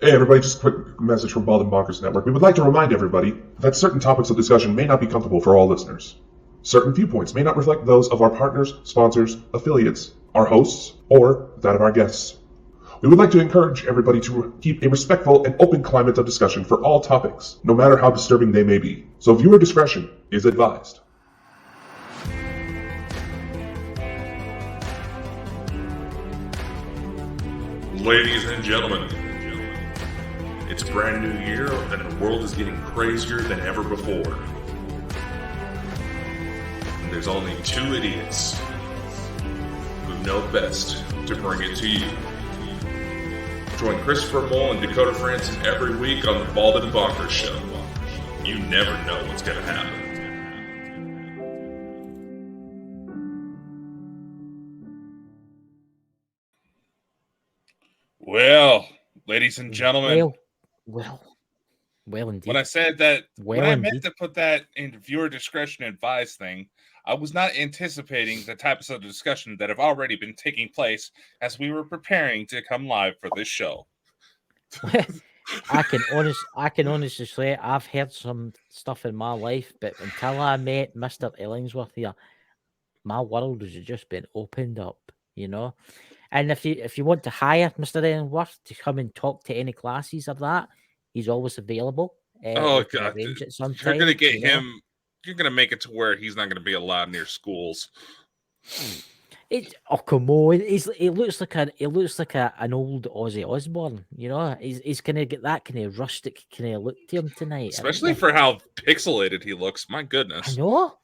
Hey everybody, just a quick message from Bald and Bonkers Network. We would like to remind everybody that certain topics of discussion may not be comfortable for all listeners. Certain viewpoints may not reflect those of our partners, sponsors, affiliates, our hosts, or that of our guests. We would like to encourage everybody to keep a respectful and open climate of discussion for all topics, no matter how disturbing they may be. So viewer discretion is advised. Ladies and gentlemen, it's a brand new year and the world is getting crazier than ever before. And there's only two idiots who know best to bring it to you. Join Christopher Mole and Dakota Franson every week on the Bald and Bonkers Show. You never know what's going to happen. Well, ladies and gentlemen, Well, indeed. when I said that, Well, when I indeed. meant to put that in viewer discretion advised thing, I was not anticipating the types of discussion that have already been taking place as we were preparing to come live for this show. I can honestly say I've heard some stuff in my life, but until I met Mr. Ellingsworth here, my world has just been opened up, you know. And if you want to hire Mr. Ellingsworth to come and talk to any classes or that, he's always available. Oh We can God, arrange it sometime. you're gonna get you know? him. You're gonna make it to where he's not gonna be allowed near schools. Oh come on! He looks like an old Ozzy Osbourne. You know, he's gonna get that kind of rustic kind of look to him tonight. Especially for how pixelated he looks. My goodness. I know.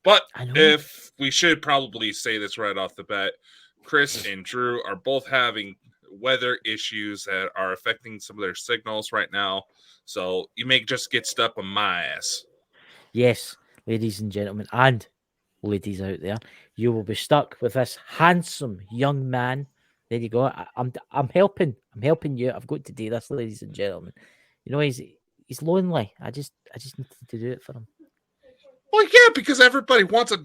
But I know. if we should probably say this right off the bat, Chris and Drew are both having weather issues that are affecting some of their signals right now. So you may just get stuck on my ass. Yes, ladies and gentlemen, and ladies out there, you will be stuck with this handsome young man. There you go. I'm helping you. I've got to do this, ladies and gentlemen. You know, he's lonely. I just need to do it for him. Well, yeah, because everybody wants a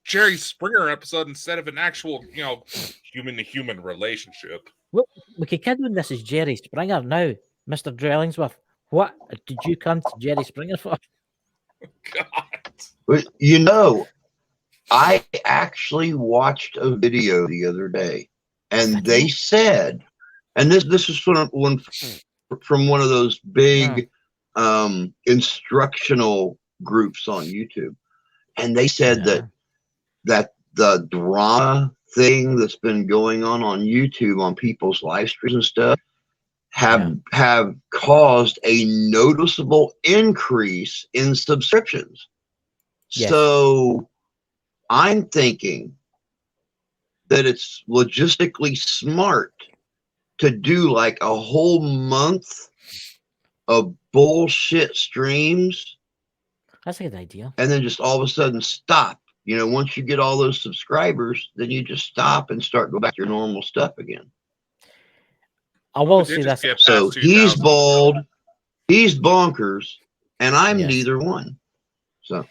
Jerry Springer episode instead of an actual, human to human relationship. Well, we could kid when this is Jerry Springer now, Mr. Drew Ellingsworth. What did you come to Jerry Springer for? God. You know, I actually watched a video the other day, and they said, and this is from one of those big instructional groups on YouTube, and they said that the drama thing that's been going on YouTube on people's live streams and stuff have caused a noticeable increase in subscriptions. Yes. So I'm thinking that it's logistically smart to do like a whole month of bullshit streams. That's a good idea. And then just all of a sudden stop. You know, once you get all those subscribers, then you just stop and go back to your normal stuff again. I will say this. So he's bald, he's bonkers, and I'm neither one. So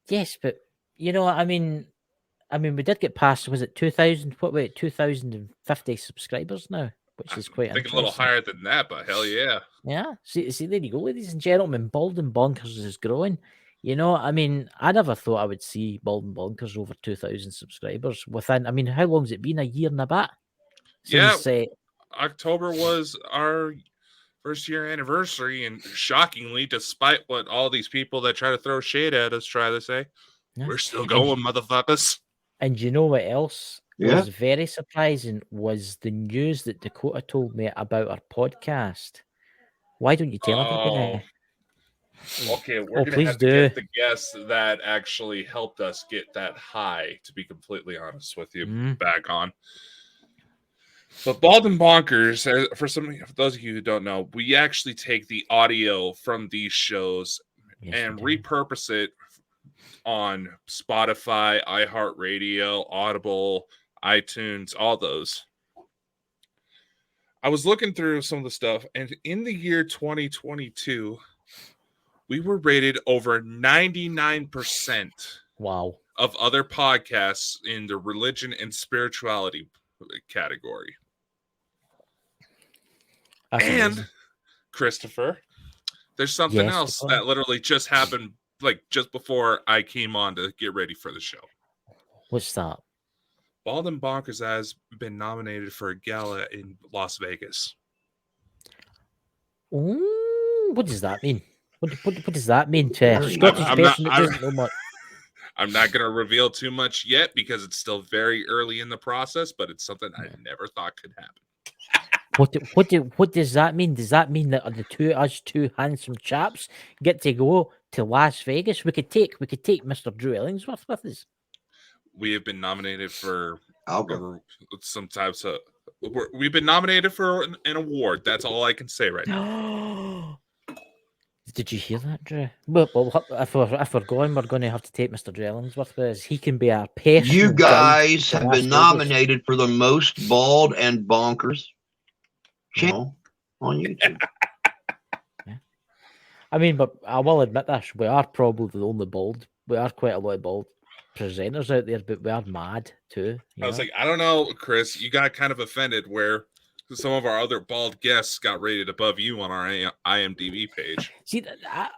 yes, but you know, I mean, we did get past. Was it 2,000? What? Wait, 2,050 subscribers now, which is quite. I think a little higher than that, but hell yeah. Yeah. See, there you go, ladies and gentlemen. Bald and Bonkers is growing. You know, I mean, I never thought I would see Bald and Bonkers over 2,000 subscribers within. I mean, how long's it been? A year and a bit. Since, October was our first year anniversary, and shockingly, despite what all these people that try to throw shade at us try to say, we're still going, motherfuckers. And you know what else was very surprising was the news that Dakota told me about our podcast. Why don't you tell everybody? Okay, we're going to have to get the guests that actually helped us get that high, to be completely honest with you, back on. But Bald and Bonkers, for those of you who don't know, we actually take the audio from these shows and repurpose it on Spotify, iHeartRadio, Audible, iTunes, all those. I was looking through some of the stuff, and in the year 2022, we were rated over 99% of other podcasts in the religion and spirituality category. And Christopher, there's something Yes, else Nicole. that literally just happened, like just before I came on to get ready for the show. What's that? Bald and Bonkers has been nominated for a gala in Las Vegas. Ooh, what does that mean? What does that mean to a Scottish person that doesn't know much? I'm not going to reveal too much yet because it's still very early in the process, but it's something I never thought could happen. What does that mean? Does that mean that us two handsome chaps get to go to Las Vegas? We could take Mr. Drew Ellingsworth with us. We have been nominated for some types of. We've been nominated for an award. That's all I can say right now. Did you hear that, Drew? Well, if we're going to have to take Mr. Drew Ellingsworth with us. He can be our personal You guys guide have been nominated for the most bald and bonkers channel on YouTube. I mean, but I will admit this: we are probably the only bald. We are quite a lot of bald presenters out there, but we are mad too. I was like, I don't know, Chris. You got kind of offended where some of our other bald guests got rated above you on our IMDb page. See,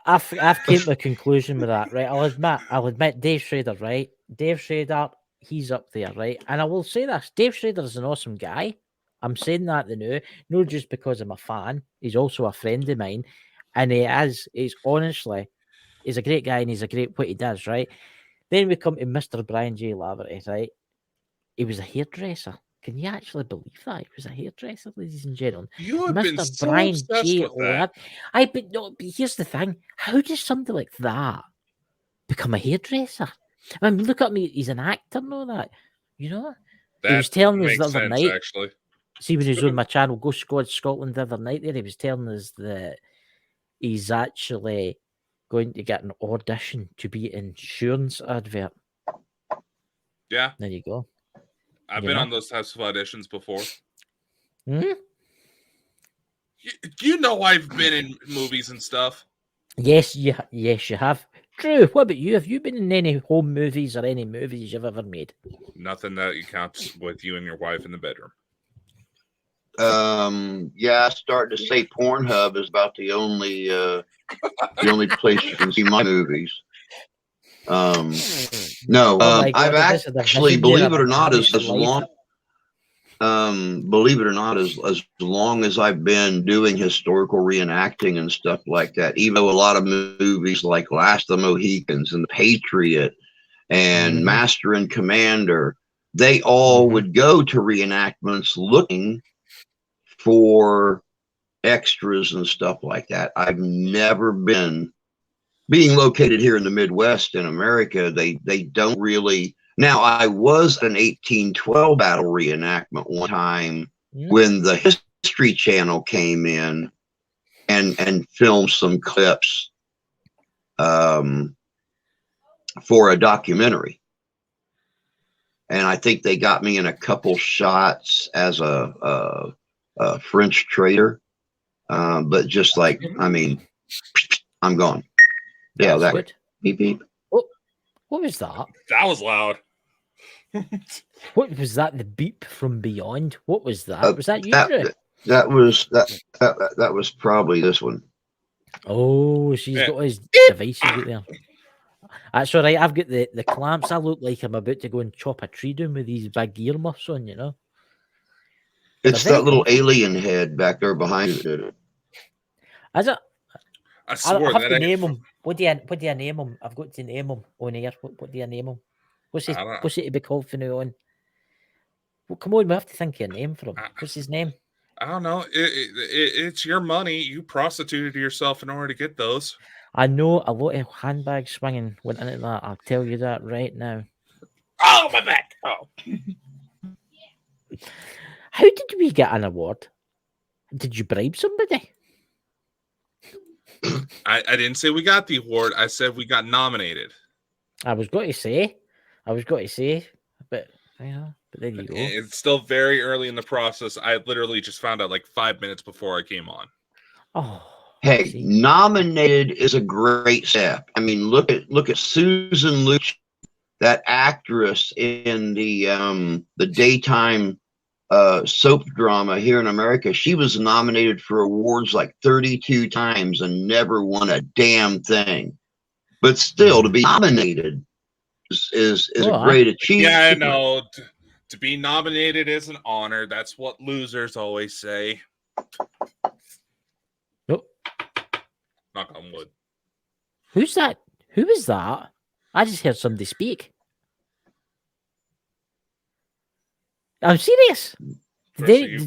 I've came to a conclusion with that, right? I'll admit Dave Schrader, right? Dave Schrader, he's up there, right? And I will say this: Dave Schrader is an awesome guy. I'm saying that not just because I'm a fan. He's also a friend of mine, and he's honestly, he's a great guy and he's a great what he does, right? Then we come to Mr. Brian J. Laverty, right? He was a hairdresser. Can you actually believe that? He was a hairdresser, ladies and gentlemen. You have Mr. been so Brian obsessed J. with that. But here's the thing. How does somebody like that become a hairdresser? I mean, look at me. He's an actor and all that. You know? That he was telling us makes the other sense, night. actually. See, when he was on my channel, Go Scotland the other night there, he was telling us that he's actually going to get an audition to be an insurance advert. Yeah. There you go. I've been on those types of auditions before. Hmm? You know I've been in movies and stuff. Yes, you have. Drew, what about you? Have you been in any home movies or any movies you've ever made? Nothing that counts with you and your wife in the bedroom. Yeah, I started to say Pornhub is about the only place you can see my movies. No, I've actually, believe it or not, as long as I've been doing historical reenacting and stuff like that, even though a lot of movies like Last of the Mohicans and The Patriot and Master and Commander, they all would go to reenactments looking for extras and stuff like that. I've never been, being located here in the Midwest in America, they don't really. Now, I was an 1812 battle reenactment one time when the History Channel came in and filmed some clips for a documentary. And I think they got me in a couple shots as a French trader. But just like, I mean, I'm gone. Yeah, that's that good. Beep beep. What was that? That was loud. What was that? The beep from beyond? What was that? Was that you? That was probably this one. Oh, she's got his devices out there. That's all right. I've got the clamps. I look like I'm about to go and chop a tree down with these big earmuffs on, you know. It's that little alien head back there behind it. Is it? I swore I have that to name him. What do you name him? I've got to name him on air. What do you name him? What's it to be called from now on? Well, come on, we have to think of a name for him. What's his name? I don't know. It's your money. You prostituted yourself in order to get those. I know a lot of handbag swinging went into that. I'll tell you that right now. Oh, my back. Oh. How did we get an award? Did you bribe somebody? I didn't say we got the award. I said we got nominated. I was going to say, but there you go. It's still very early in the process. I literally just found out like 5 minutes before I came on. Oh, hey, nominated is a great step. I mean, look at Susan Lucci, that actress in the daytime soap drama here in America. She was nominated for awards like 32 times and never won a damn thing. But still, to be nominated is a great achievement. Yeah, I know. To be nominated is an honor. That's what losers always say. Oh. Knock on wood. Who's that? Who is that? I just heard somebody speak. I'm serious. Chris,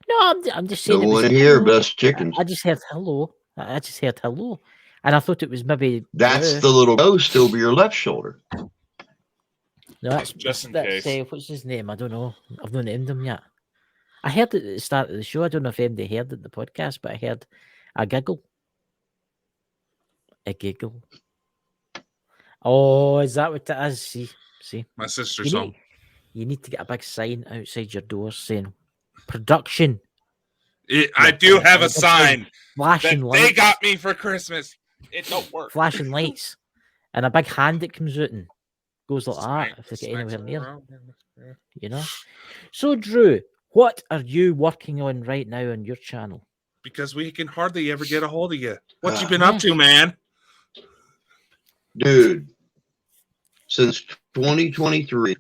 No, I'm just saying. No one here, best chickens. I just heard hello. And I thought it was maybe. That's the little ghost over your left shoulder. No, that's just in case. What's his name? I don't know. I've not named him yet. I heard it at the start of the show. I don't know if anybody heard it in the podcast, but I heard a giggle. A giggle. Oh, is that what it is? See. My sister's home. You need to get a big sign outside your door saying production. I do have a sign. Flashing lights. They got me for Christmas. It don't work. Flashing lights. And a big hand that comes out and goes like that if they get anywhere near. You know? So, Drew, what are you working on right now on your channel? Because we can hardly ever get a hold of you. What you been up to, man? Dude, since 2023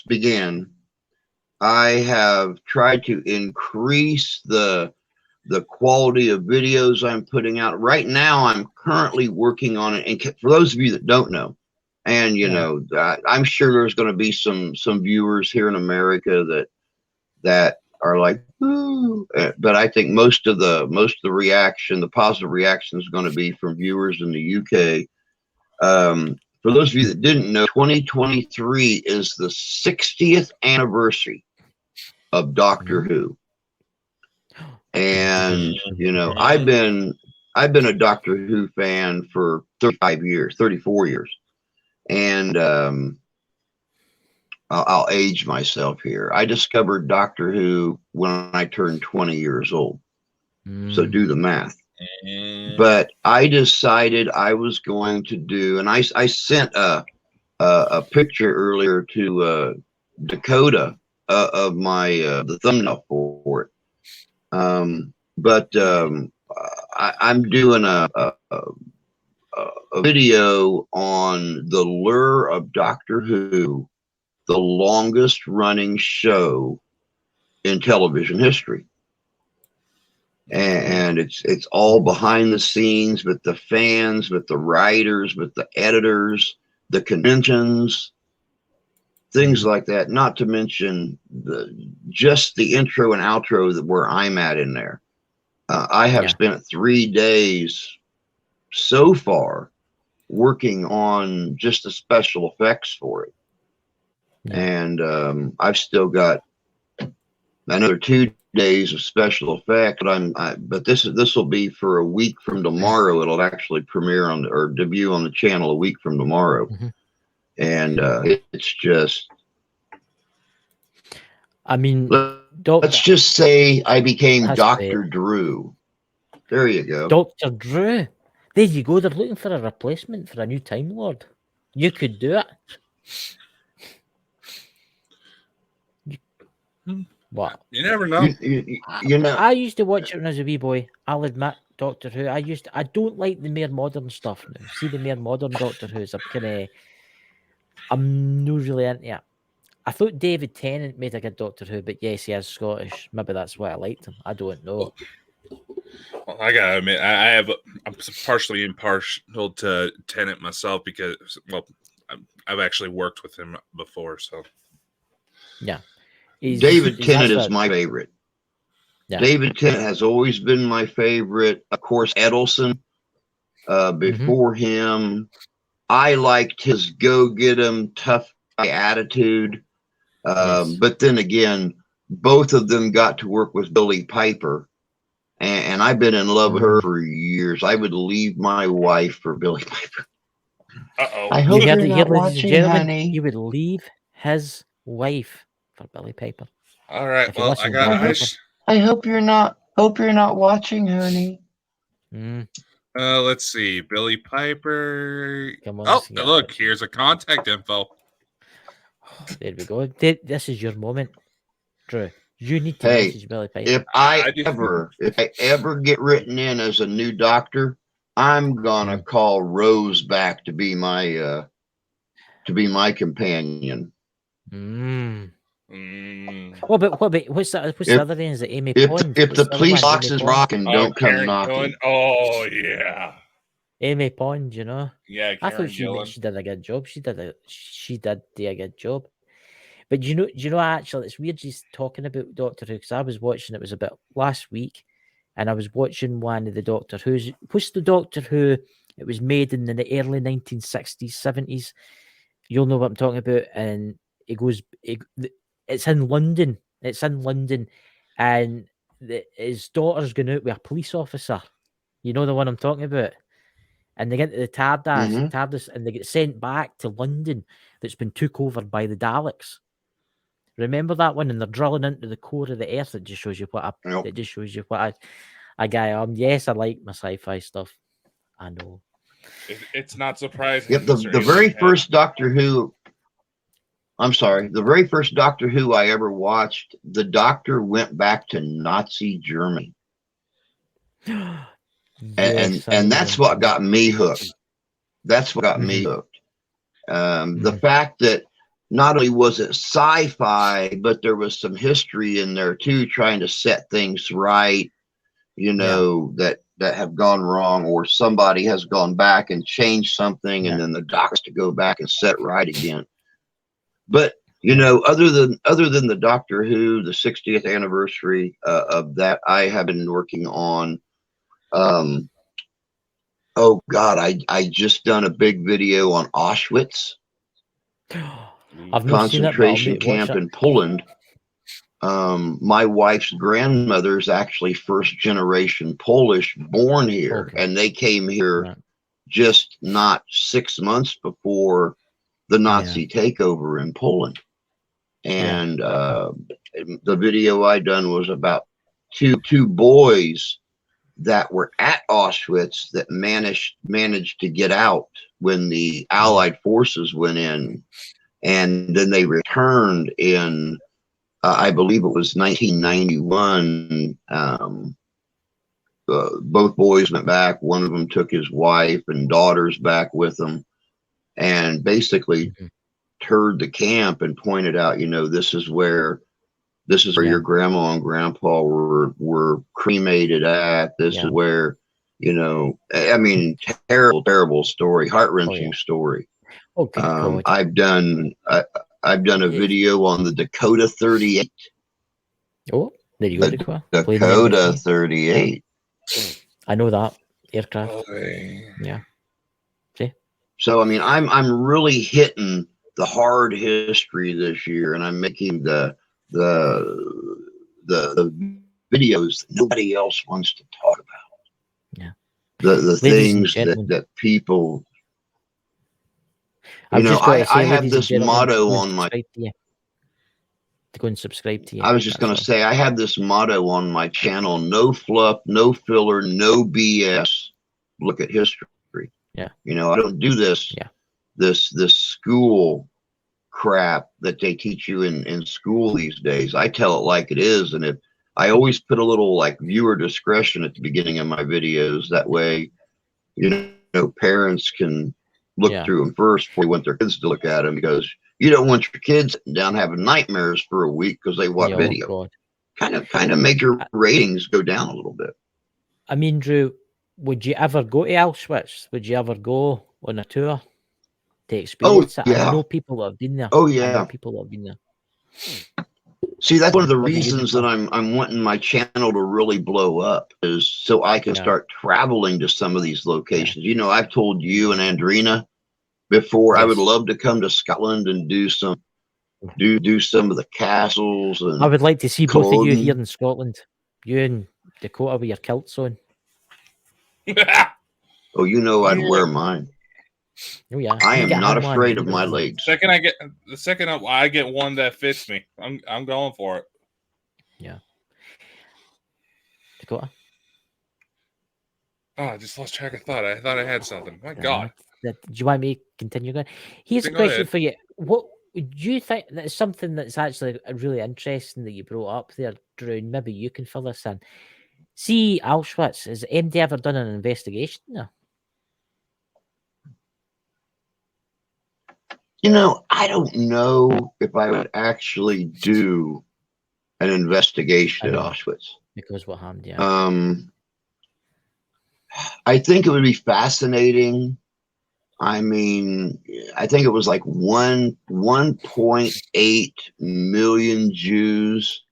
began, I have tried to increase the quality of videos I'm putting out. Right now, I'm currently working on it. And for those of you that don't know, and you know, I'm sure there's going to be some viewers here in America that are like, ooh, but I think most of the reaction, the positive reaction, is going to be from viewers in the UK. For those of you that didn't know, 2023 is the 60th anniversary of Doctor Who. And, you know, I've been a Doctor Who fan for 34 years. And I'll age myself here. I discovered Doctor Who when I turned 20 years old. So do the math. But I decided I was going to do, and I sent a picture earlier to Dakota of my the thumbnail for it. But I'm doing a video on the lure of Doctor Who, the longest running show in television history. And it's all behind the scenes with the fans, with the writers, with the editors, the conventions, things like that. Not to mention just the intro and outro where I'm at in there. I have spent 3 days so far working on just the special effects for it. And I've still got another 2 days of special effect, but this will be for a week from tomorrow. It'll actually premiere or debut on the channel a week from tomorrow. And it's just, I mean, let's just say I became Dr. Drew. There you go. Dr. Drew. There you go. They're looking for a replacement for a new Time Lord. You could do it. What? You never know. You know. I used to watch it when I was a wee boy. I'll admit, Doctor Who. I don't like the more modern stuff now. See, the more modern Doctor Who's I'm not really into it. I thought David Tennant made a good Doctor Who, but yes, he is Scottish. Maybe that's why I liked him. I don't know. Well, I gotta admit, I'm partially impartial to Tennant myself because, well, I've actually worked with him before, so yeah. David Tennant is my favorite. Yeah. David Tennant has always been my favorite. Of course, Edelson before him. I liked his go-get-'em, tough guy attitude. But then again, both of them got to work with Billie Piper. And I've been in love with her for years. I would leave my wife for Billie Piper. Uh-oh. I hope you're not watching, honey. You would leave his wife for Billie Piper. All right. Well, I hope you're not watching, honey. Let's see. Billie Piper. Come on, oh, look, here's a contact info. There we go. This is your moment, Drew. You need to Hey, message Billy Piper. if I ever get written in as a new doctor, I'm gonna call Rose back to be my companion. What about what's the other thing? Is it Amy Pond? If What's the other police one? box is rocking, don't come Karen knocking. Gillan. Oh yeah. Amy Pond, you know. Yeah, I Karen thought she Gillan. did a good job. She did do a good job. But you know, actually, it's weird just talking about Doctor Who because I was watching. It was about last week, and I was watching one of the Doctor Who's. What's the Doctor Who? It was made in the early 1960s, 70s. You'll know what I'm talking about. And it's in London. It's in London, and his daughter's going out with a police officer. You know the one I'm talking about. And they get to the TARDIS, and they get sent back to London that's been took over by the Daleks. Remember that one? And they're drilling into the core of the earth. It just shows you it just shows you what a guy am. Yes, I like my sci-fi stuff. I know. It's not surprising. Yep, the very first Doctor Who. I'm sorry. The very first Doctor Who I ever watched, the Doctor went back to Nazi Germany. And that's what got me hooked. That's what got me hooked. The fact that not only was it sci-fi, but there was some history in there too, trying to set things right, that have gone wrong, or somebody has gone back and changed something, and then the doctors to go back and set right again. But other than the Doctor Who, the 60th anniversary of that, I have been working on. Oh God, I just done a big video on Auschwitz. I've concentration camp in Poland. My wife's grandmother is actually first generation Polish, born here, and they came here just not 6 months before the Nazi takeover in Poland. And the video I done was about two boys that were at Auschwitz that managed to get out when the Allied forces went in. And then they returned in, I believe it was 1991. Both boys went back. One of them took his wife and daughters back with them, and basically toured the camp and pointed out, this is where your grandma and grandpa were cremated at. This is where, I mean, terrible story, heart-wrenching story. Oh, good God. I've done a video on the Dakota 38. Oh, there you go. Dakota 38. I know that aircraft. Yeah. See. So I mean, I'm really hitting the hard history this year, and I'm making the videos that nobody else wants to talk about. Yeah. The things that people. I have this motto on my. To go and subscribe to you. I was just going to say, I have this motto on my channel: no fluff, no filler, no BS. Look at history. Yeah. I don't do this. Yeah. This school crap that they teach you in school these days. I tell it like it is, and if I always put a little viewer discretion at the beginning of my videos. That way, parents can look through them first before you want their kids to look at them, because you don't want your kids sitting down having nightmares for a week because they watch video. Kind of make your ratings go down a little bit. I mean, Drew, would you ever go to Auschwitz? Would you ever go on a tour to experience it? I know people that have been there. Oh yeah, I know people that have been there. See, that's one of the reasons that I'm wanting my channel to really blow up, is so I can start traveling to some of these locations. I've told you and Andrina before, I would love to come to Scotland and do some of the castles. And I would like to see both of you here in Scotland. You and Dakota with your kilts on. Oh, I'd wear mine. Oh yeah, I am not afraid of my legs. The second I get one that fits me, I'm going for it. Yeah. Dakota. Oh, I just lost track of thought. I thought I had something. My God. Do you want me to continue going? Here's a question for you. What do you think that's something that's actually really interesting that you brought up there, Drew? And maybe you can fill this in. See, Auschwitz, has MD ever done an investigation there? I don't know if I would actually do an investigation at Auschwitz. Because what happened, yeah. I think it would be fascinating. I mean, I think it was like 1.8 million Jews.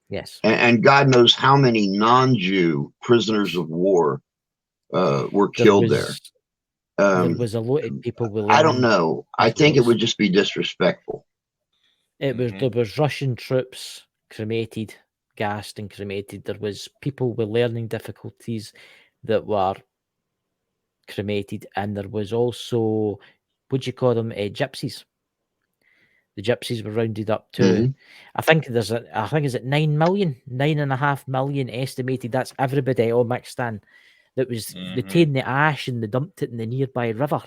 Yes. And God knows how many non-Jew prisoners of war were killed there. There was a lot of people. I don't know. I think it would just be disrespectful. There was Russian troops cremated, gassed and cremated. There was people with learning difficulties that were cremated, and there was also, what do you call them, gypsies. The gypsies were rounded up too. Mm-hmm. I think is it 9.5 million estimated. That's everybody all mixed in. That was they taken the ash and they dumped it in the nearby river.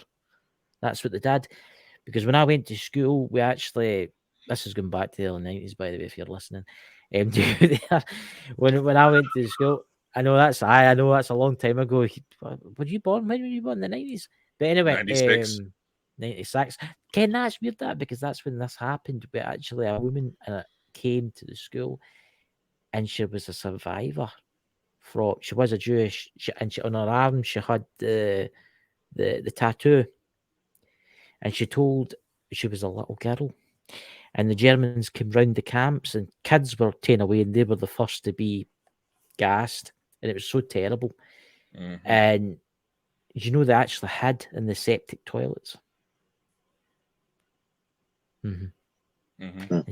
That's what they did. Because when I went to school, we actually, this is going back to the early 90s, by the way, if you're listening. When I went to school, I know that's a long time ago. Were you born? When were you born? In the 90s? But anyway, 96. 96. Ken, that's weird that, because that's when this happened. But actually, a woman came to the school, and she was a survivor. She was a Jewish, and on her arm she had the tattoo, and she told she was a little girl, and the Germans came round the camps, and kids were taken away, and they were the first to be gassed, and it was so terrible. And they actually hid in the septic toilets. And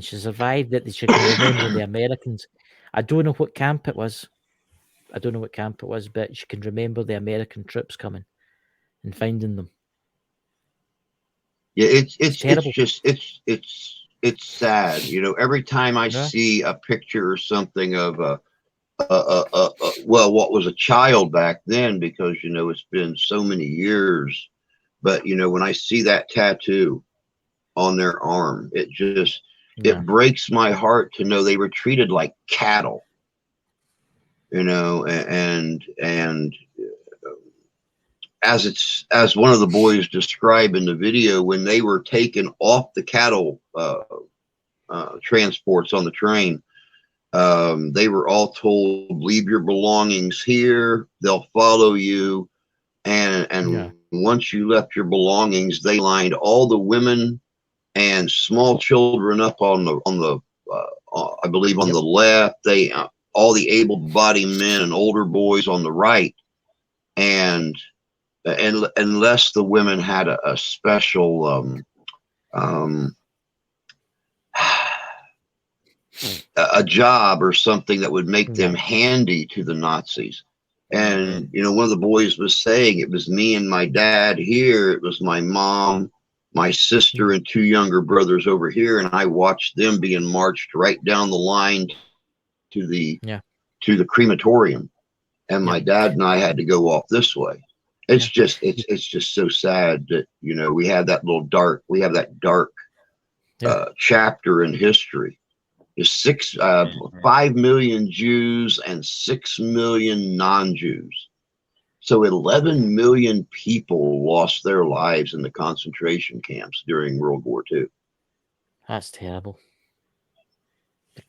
she survived it. She can remember the Americans. I don't know what camp it was, but she can remember the American troops coming and finding them. Yeah, it's terrible. It's sad. Every time I see a picture or something of what was a child back then, because it's been so many years, but when I see that tattoo on their arm, it breaks my heart to know they were treated like cattle. And as one of the boys described in the video, when they were taken off the cattle transports on the train, they were all told, leave your belongings here, they'll follow you. And once you left your belongings, they lined all the women and small children up on the I believe on the left, all the able-bodied men and older boys on the right, and unless the women had a special a job or something that would make them handy to the Nazis. And one of the boys was saying, it was me and my dad here, it was my mom, my sister, and two younger brothers over here, and I watched them being marched right down the line to the crematorium, and my dad and I had to go off this way. It's just so sad that we have that dark chapter in history. There's 5 million Jews and 6 million non-Jews, so 11 million people lost their lives in the concentration camps during World War II. That's terrible.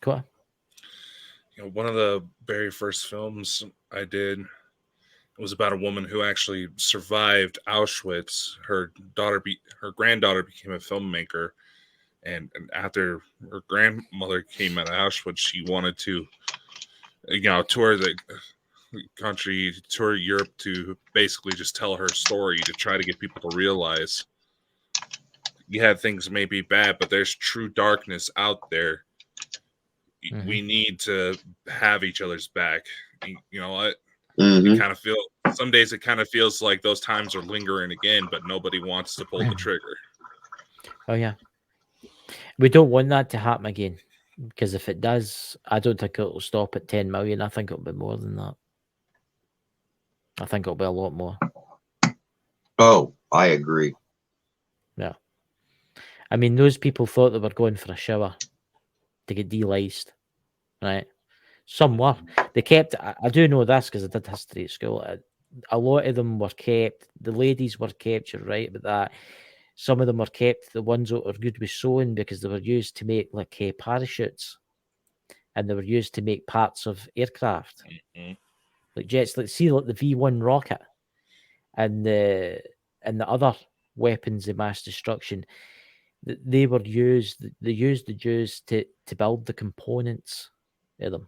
Cool. One of the very first films I did was about a woman who actually survived Auschwitz. Her granddaughter became a filmmaker, and after her grandmother came out of Auschwitz, she wanted to, tour the country, tour Europe, to basically just tell her story, to try to get people to realize, things may be bad, but there's true darkness out there. We need to have each other's back. You know what? You kind of feel, some days it kind of feels like those times are lingering again, but nobody wants to pull the trigger. Oh yeah, we don't want that to happen again, because if it does, I don't think it'll stop at 10 million. I think it'll be more than that. I think it'll be a lot more. Oh, I agree. Yeah, I mean, those people thought they were going for a shower to get deliced, right? Some were. They kept. I do know this because I did history at school. A lot of them were kept. The ladies were kept. You're right about that. Some of them were kept. The ones that were good with sewing because they were used to make like parachutes, and they were used to make parts of aircraft, like jets. Like see, like the V1 rocket, and the other weapons of mass destruction. They were used. They used the Jews to build the components of them.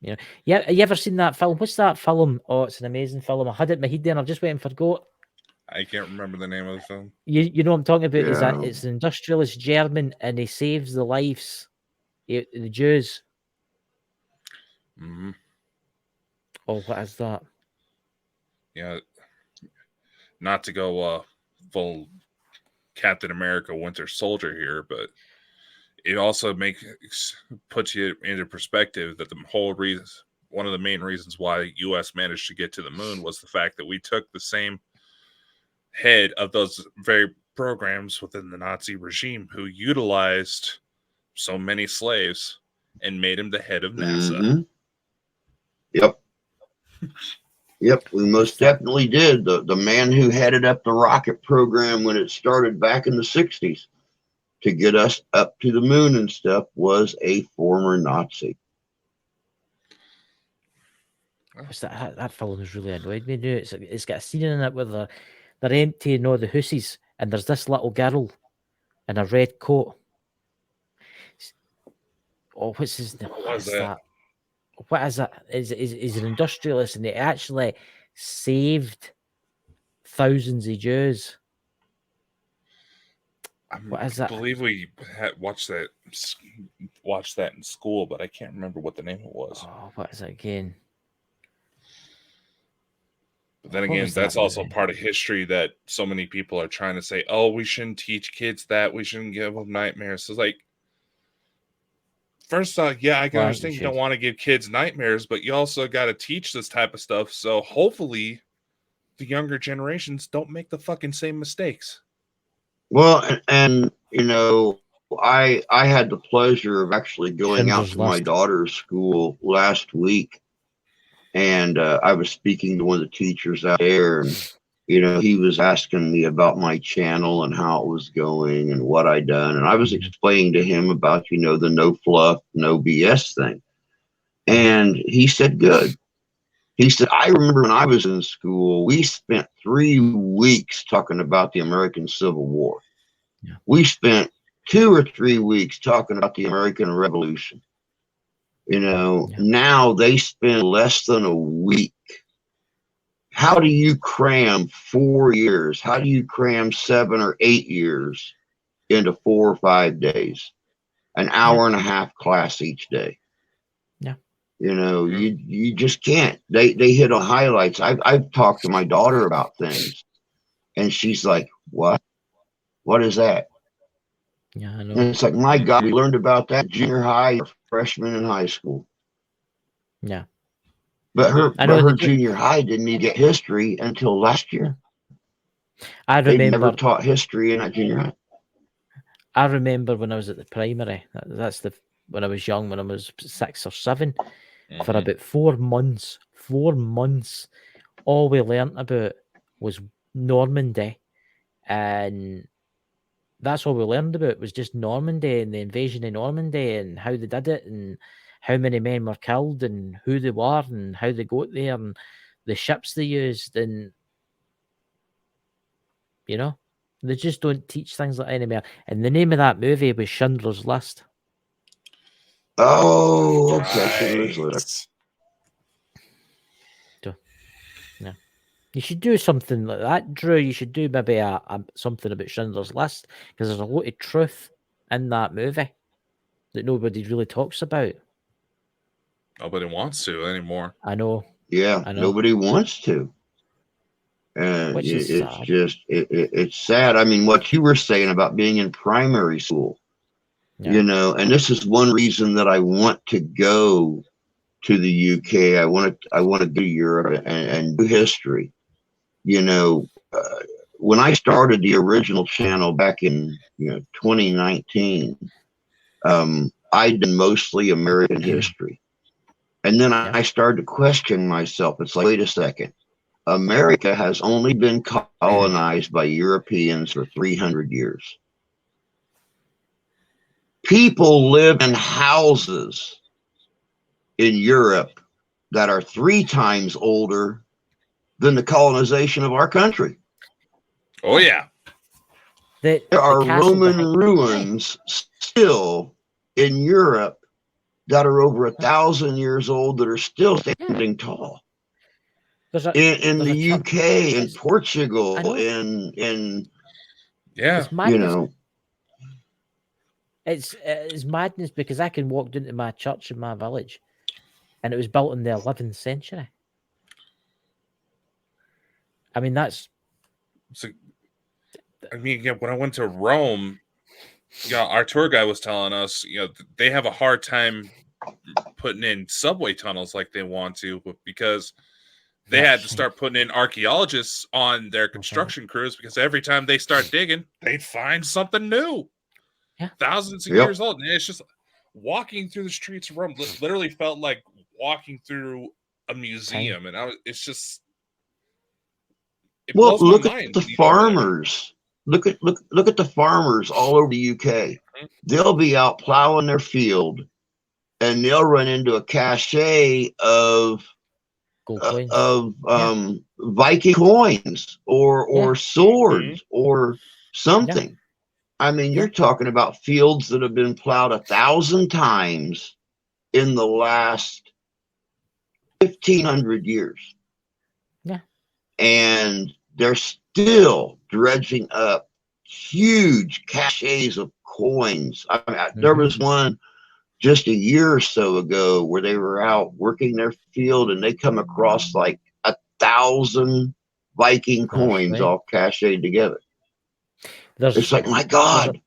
You know, yeah. Have you ever seen that film? What's that film? Oh, it's an amazing film. I had it in my head there, and I'm just waiting for go. I can't remember the name of the film. You know what I'm talking about? Yeah. Is that it's an industrialist German, and he saves the lives of the Jews. Mm-hmm. Oh, what is that? Yeah, not to go full Captain America Winter Soldier here, but it also puts you into perspective that the whole reason, one of the main reasons why the U.S. managed to get to the moon was the fact that we took the same head of those very programs within the Nazi regime who utilized so many slaves and made him the head of NASA. Mm-hmm. Yep, we most definitely did. The man who headed up the rocket program when it started back in the 60s to get us up to the moon and stuff was a former Nazi. What's that? That film has really annoyed me. It's got a scene in it where they're emptying all the hussies, and there's this little girl in a red coat. Oh, what's his name? What is that? What is that? Is an industrialist, and they actually saved thousands of Jews. What is that? I believe we had watched that in school, but I can't remember what the name it was. Oh, what is it again? But then again, that's also part of history that so many people are trying to say, oh, we shouldn't teach kids that. We shouldn't give them nightmares. So it's like, first off, yeah, I can understand you don't want to give kids nightmares, but you also got to teach this type of stuff. So hopefully the younger generations don't make the fucking same mistakes. Well, and you know, I had the pleasure of actually going out to my daughter's school last week, and I was speaking to one of the teachers out there, and you know, he was asking me about my channel and how it was going and what I'd done, and I was explaining to him about, you know, the no fluff, no BS thing, and he said, "Good." He said, I remember when I was in school, we spent 3 weeks talking about the American Civil War. Yeah. We spent 2 or 3 weeks talking about the American Revolution. You know, now they spend less than a week. How do you cram 4 years? How do you cram 7 or 8 years into 4 or 5 days? An hour and a half class each day. You know, you just can't. They hit on highlights. I've talked to my daughter about things, and she's like, "What? What is that?" Yeah, I know. And it's like, my God, we learned about that junior high or freshman in high school. Yeah, but her junior high didn't even get history until last year. I remember they never taught history in that junior high. I remember when I was at the primary. That's when I was young, when I was 6 or 7. For about 4 months, all we learnt about was Normandy, and that's all we learned about was just Normandy and the invasion of Normandy and how they did it and how many men were killed and who they were and how they got there and the ships they used, and you know, they just don't teach things like that anymore. And the name of that movie was Schindler's List. Oh, okay. Schindler's List. Yeah. You should do something like that, Drew. You should do maybe something about Schindler's List, because there's a lot of truth in that movie that nobody really talks about. Nobody wants to anymore. I know. Yeah, I know. Nobody wants to. And it's sad. It's sad. I mean, what you were saying about being in primary school. Yeah. You know, and this is one reason that I want to go to the UK. I want to go to Europe and do history. You know, when I started the original channel back in 2019, I did mostly American history. And then I started to question myself. It's like, wait a second. America has only been colonized by Europeans for 300 years. People live in houses in Europe that are 3 times older than the colonization of our country. Oh, yeah. There are Roman ruins still in Europe that are over 1,000 years old that are still standing tall. In the UK, in Portugal, in yeah, it's madness because I can walk into my church in my village, and it was built in the 11th century. I mean, that's. So, I mean, when I went to Rome, our tour guide was telling us, they have a hard time putting in subway tunnels like they want to, because they had to start putting in archaeologists on their construction crews, because every time they start digging, they'd find something new. Yeah. Thousands of years old. And it's just walking through the streets of Rome literally felt like walking through a museum. And it's just. Well, look at the farmers. Look at the farmers all over the UK. They'll be out plowing their field, and they'll run into a cache of Viking coins or swords or something. Yeah. I mean, you're talking about fields that have been plowed 1,000 times in the last 1,500 years. Yeah, and they're still dredging up huge caches of coins. I mean, there was one just a year or so ago where they were out working their field, and they come across like 1,000 Viking coins all cached together. It's like, my God.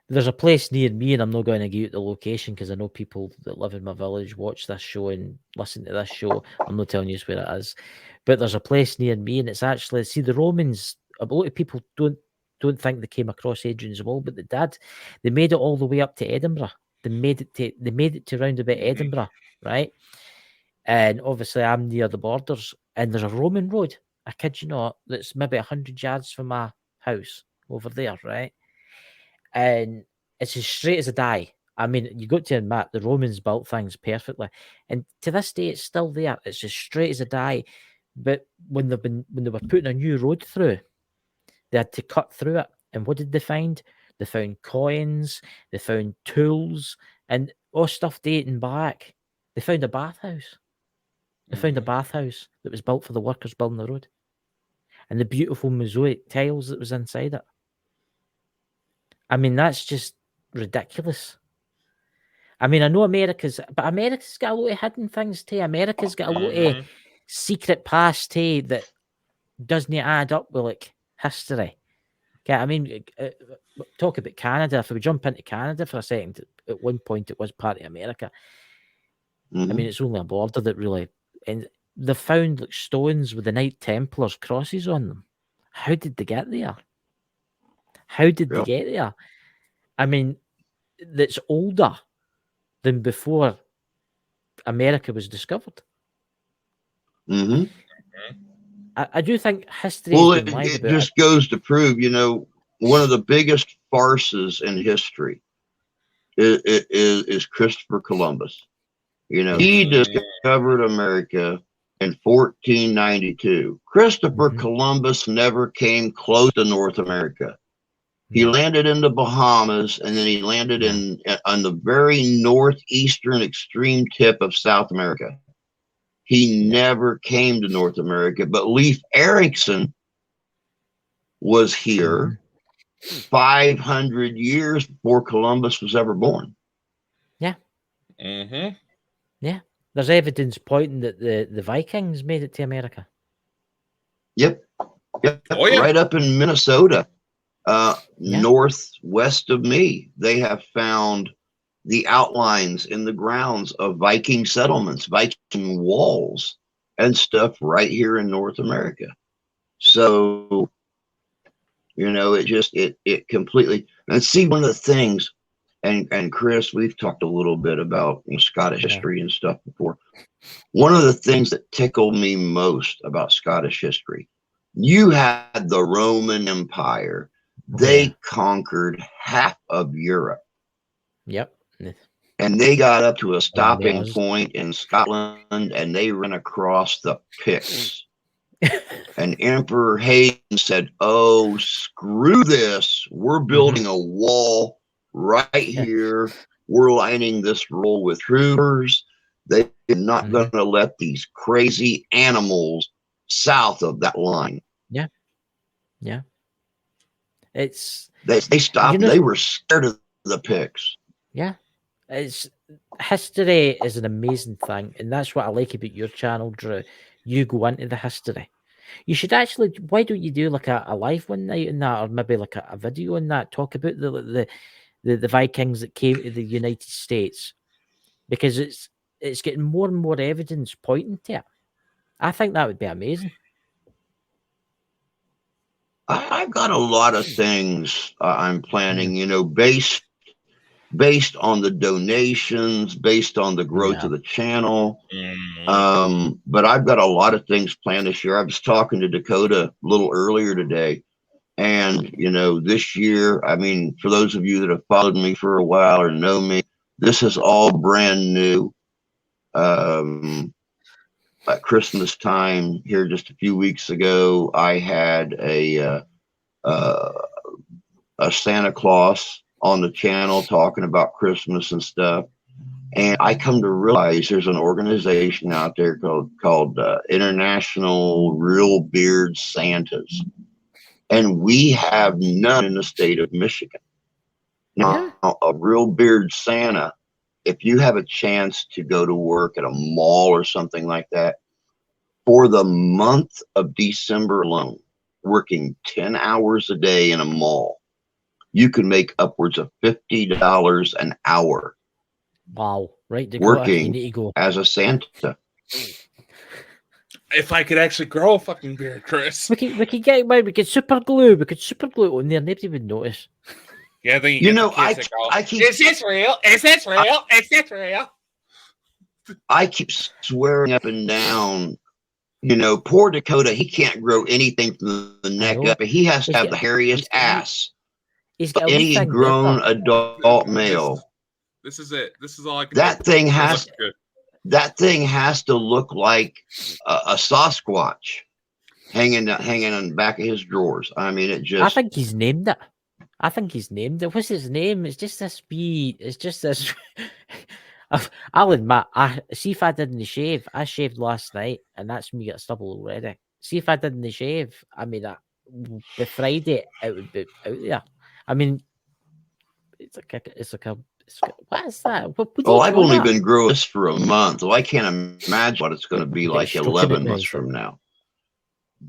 There's a place near me, and I'm not going to give you the location because I know people that live in my village watch this show and listen to this show. I'm not telling you where it is, but there's a place near me, and it's actually, see, the Romans, a lot of people don't think they came across Hadrian's Wall, but they did. They made it all the way up to Edinburgh. They made it to round about Edinburgh, right? And obviously I'm near the borders, and there's a Roman road, I kid you not, that's maybe 100 yards from my house over there, right? And it's as straight as a die. I mean, you got to admit the Romans built things perfectly, and to this day it's still there. It's as straight as a die. But when they were putting a new road through, they had to cut through it. And what did they find? They found coins, they found tools, and all stuff dating back. They found a bathhouse. They found a bathhouse that was built for the workers building the road, and the beautiful mosaic tiles that was inside it. I mean, that's just ridiculous. I mean, I know America's got a lot of hidden things too. America's got a lot of secret past too that doesn't add up with like history. Okay, I mean, talk about Canada. If we jump into Canada for a second, at one point it was part of America. I mean, it's only a border that really, and they found like stones with the Knight Templars crosses on them. How did they get there? How did they get there? I mean, that's older than before America was discovered. I do think history. Well, it just goes to prove, one of the biggest farces in history is Christopher Columbus. He discovered America in 1492. Christopher Columbus never came close to North America. He landed in the Bahamas, and then he landed on the very northeastern extreme tip of South America. He never came to North America, but Leif Erikson was here 500 years before Columbus was ever born. Yeah. Yeah. There's evidence pointing that the Vikings made it to America. Yep. Oh, yeah. Right up in Minnesota. Northwest of me, they have found the outlines in the grounds of Viking settlements, Viking walls and stuff right here in North America. So You know, it completely. And see, one of the things, and Chris, we've talked a little bit about Scottish history and stuff before. One of the things that tickled me most about Scottish history, you had the Roman Empire. They conquered half of Europe. Yep. And they got up to a stopping point in Scotland, and they ran across the Picts. And Emperor Hadrian said, "Oh, screw this. We're building a wall right here. We're lining this roll with troopers. They're not going to let these crazy animals south of that line." Yeah. Yeah. It's they stopped. They were scared of the Picts. Yeah. History is an amazing thing, and that's what I like about your channel, Drew. You go into the history. You should actually. Why don't you do like a live one night on that, or maybe like a video on that? Talk about the Vikings that came to the United States, because it's getting more and more evidence pointing to it. I think that would be amazing. I've got a lot of things I'm planning. You know, based on the donations, based on the growth of the channel. But I've got a lot of things planned this year. I was talking to Dakota a little earlier today, and you know, this year, I mean, for those of you that have followed me for a while or know me, this is all brand new. At Christmas time here just a few weeks ago, I had a Santa Claus on the channel talking about Christmas and stuff. And I come to realize there's an organization out there called International Real Beard Santas. And we have none in the state of Michigan. Now, a real beard Santa, if you have a chance to go to work at a mall or something like that, for the month of December alone, working 10 hours a day in a mall, you can make upwards of $50 an hour. Wow. Right. Working as a Santa. If I could actually grow a fucking beard, Chris. We could get away. We could super glue it on there. Nobody would notice. Yeah, then you know, I keep. Is this real? Is this real? Is this real? I keep swearing up and down. You know, poor Dakota, he can't grow anything from the neck up, but he has to have the hairiest ass. He's got any grown adult male. This is it. This is all I can. That thing has to look like a Sasquatch hanging on the back of his drawers. I mean, it just. I think he's named it. What's his name? It's just this. I'll admit, see if I didn't shave. I shaved last night, and that's me got stubble already. See if I didn't shave. I mean, the Friday it would be out there. I mean, it's like a. What is that? I've only been growing this for a month, so I can't imagine what it's going to be like 11 months from now.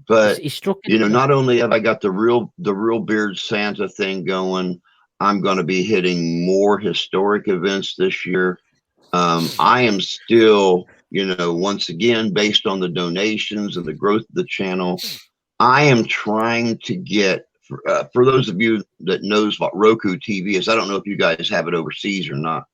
But you know, not only have I got the real beard Santa thing going, I'm going to be hitting more historic events this year. I am still, you know, once again, based on the donations and the growth of the channel, I am trying to get, for those of you that knows what Roku TV is, I don't know if you guys have it overseas or not,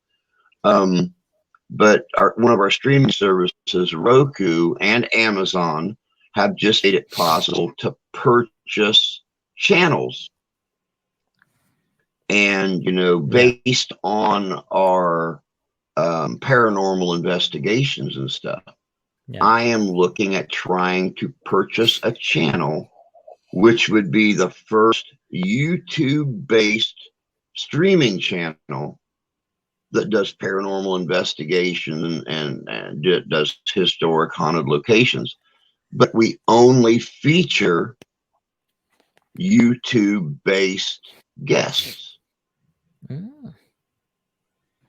but one of our streaming services, Roku and Amazon, have just made it possible to purchase channels. And, you know, based on our paranormal investigations and stuff, I am looking at trying to purchase a channel which would be the first YouTube-based streaming channel that does paranormal investigation and does historic haunted locations. But we only feature YouTube-based guests.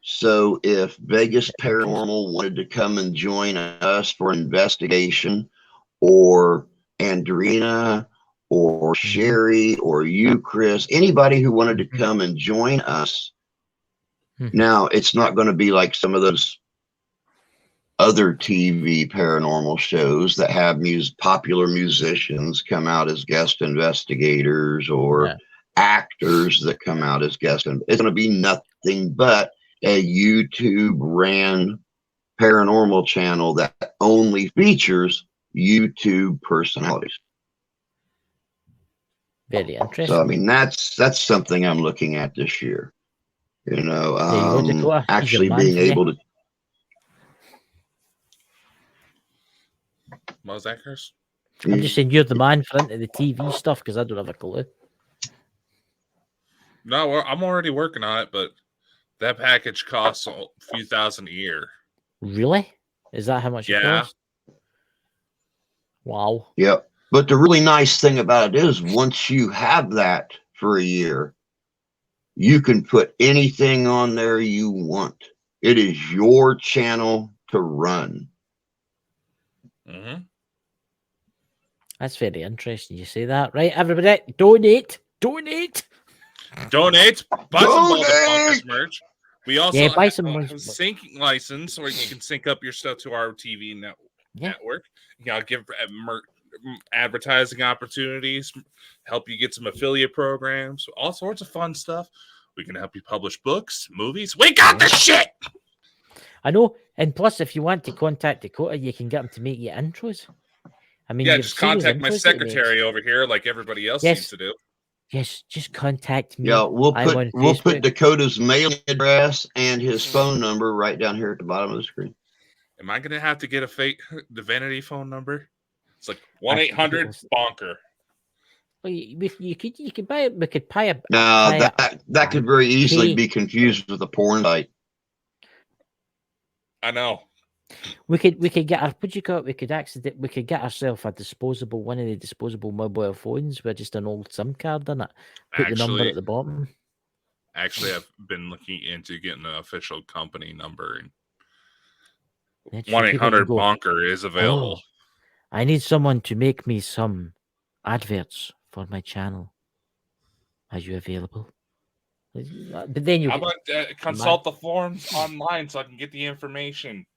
So if Vegas Paranormal wanted to come and join us for an investigation, or Andrina, or Sherry, or you, Chris, anybody who wanted to come and join us. Now, it's not going to be like some of those other TV paranormal shows that have popular musicians come out as guest investigators or actors that come out as guest. It's going to be nothing but a YouTube ran paranormal channel that only features YouTube personalities. Very interesting. So I mean, that's something I'm looking at this year. You know, actually being able to. What was that, Chris? I'm just saying you're the man for into the TV stuff because I don't have a clue. No, I'm already working on it, but that package costs a few thousand a year. Really? Is that how much it costs? Wow. Yep. But the really nice thing about it is once you have that for a year, you can put anything on there you want. It is your channel to run. Mm-hmm. That's very interesting. You say that, right? Everybody, donate. Buy some Bald Bonkers merch. We also buy some have a syncing license where you can sync up your stuff to our TV network. Give advertising opportunities, help you get some affiliate programs, all sorts of fun stuff. We can help you publish books, movies. We got the shit. I know, and plus, if you want to contact Dakota, you can get him to make you intros. I mean, just contact my secretary over here, like everybody else seems to do. Yes, just contact me. Yeah, we'll put Dakota's mailing address and his phone number right down here at the bottom of the screen. Am I gonna have to get the vanity phone number? It's like 1-800-BONKER. Well, you could buy it. We could pay a. No, that could very easily be confused with a porn site. I know. We could get our we could get ourselves a disposable one of the disposable mobile phones with just an old SIM card in it. Put the number at the bottom. Actually, I've been looking into getting an official company number, and 1-800-BONKER is available. I need someone to make me some adverts for my channel. Are you available? But then you consult the forums online so I can get the information.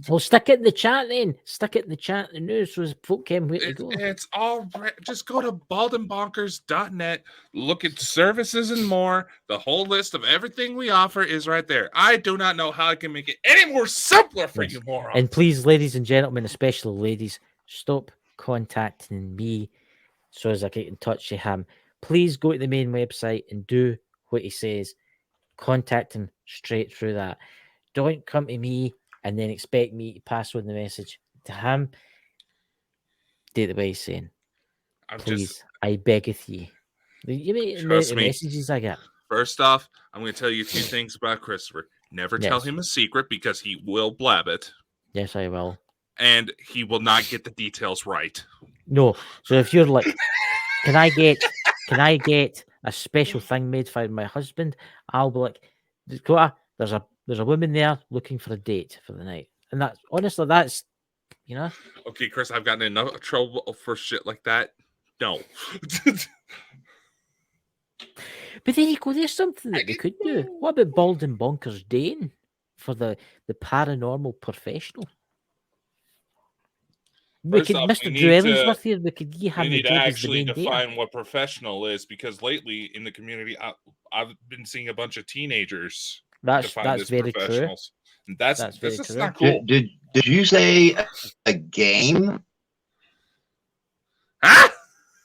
Well, stick it in the chat then. Stick it in the chat in the news so folk can where to go. It's all right. Just go to baldandbonkers.net, look at services and more. The whole list of everything we offer is right there. I do not know how I can make it any more simpler for you morons. And please, ladies and gentlemen, especially ladies, stop contacting me so as I get in touch with him. Please go to the main website and do what he says. Contact him straight through that. Don't come to me and then expect me to pass on the message to him. Do it the way he's saying. Please, I beggeth ye. You mean the messages I get? First off, I'm going to tell you 2 things about Christopher. Never tell him a secret because he will blab it. Yes, I will. And he will not get the details right. No. So if you're like, can I get a special thing made for my husband? I'll be like, Dakota, there's a woman there looking for a date for the night. And that's honestly, that's, you know. Okay, Chris, I've gotten enough trouble for shit like that. No. But then you go, there's something that we could do. What about Bald and Bonkers dating for the paranormal professional? We could, Mr. Drew Ellingsworth here, we could give him the job as the main define what professional is, because lately in the community, I've been seeing a bunch of teenagers. That's very true. And that's very this true. Is not cool. Did you say a game? Huh?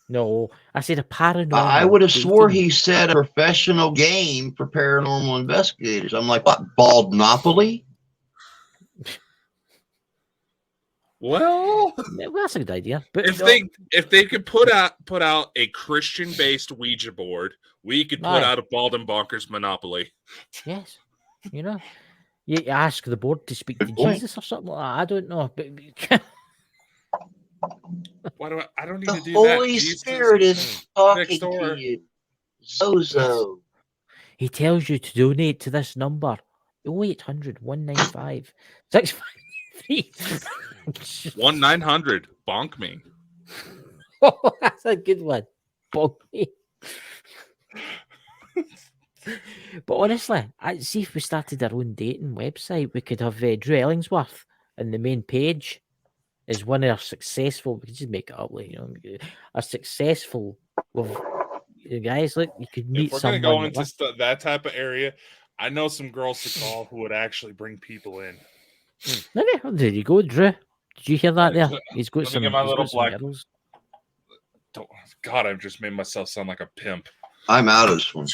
No, I said a paranormal. I would have swore he said a professional game for paranormal investigators. I'm like, what, Baldnopoly? Well, that's a good idea. But if they could put out a Christian-based Ouija board, we could put out a Bald and Bonkers Monopoly. Yes, you know, you ask the board to speak to Jesus or something like that. I don't know, but why do I don't need to do that. The that. Holy Spirit is talking to you, Zozo. He tells you to donate to this number: 0800-195-653. 1-900 bonk me. Oh, that's a good one. Bonk me. But honestly, I see if we started our own dating website, we could have Drew Ellingsworth in the main page is one of our successful. We can just make it up, like, a successful with guys. Look, you could meet if we're someone. Gonna go into that type of area, I know some girls to call who would actually bring people in. Okay, well, there you go, Drew. Did you hear that? There, he's got some. Get my he's little got some black. girls. God, I've just made myself sound like a pimp. I'm out of this one.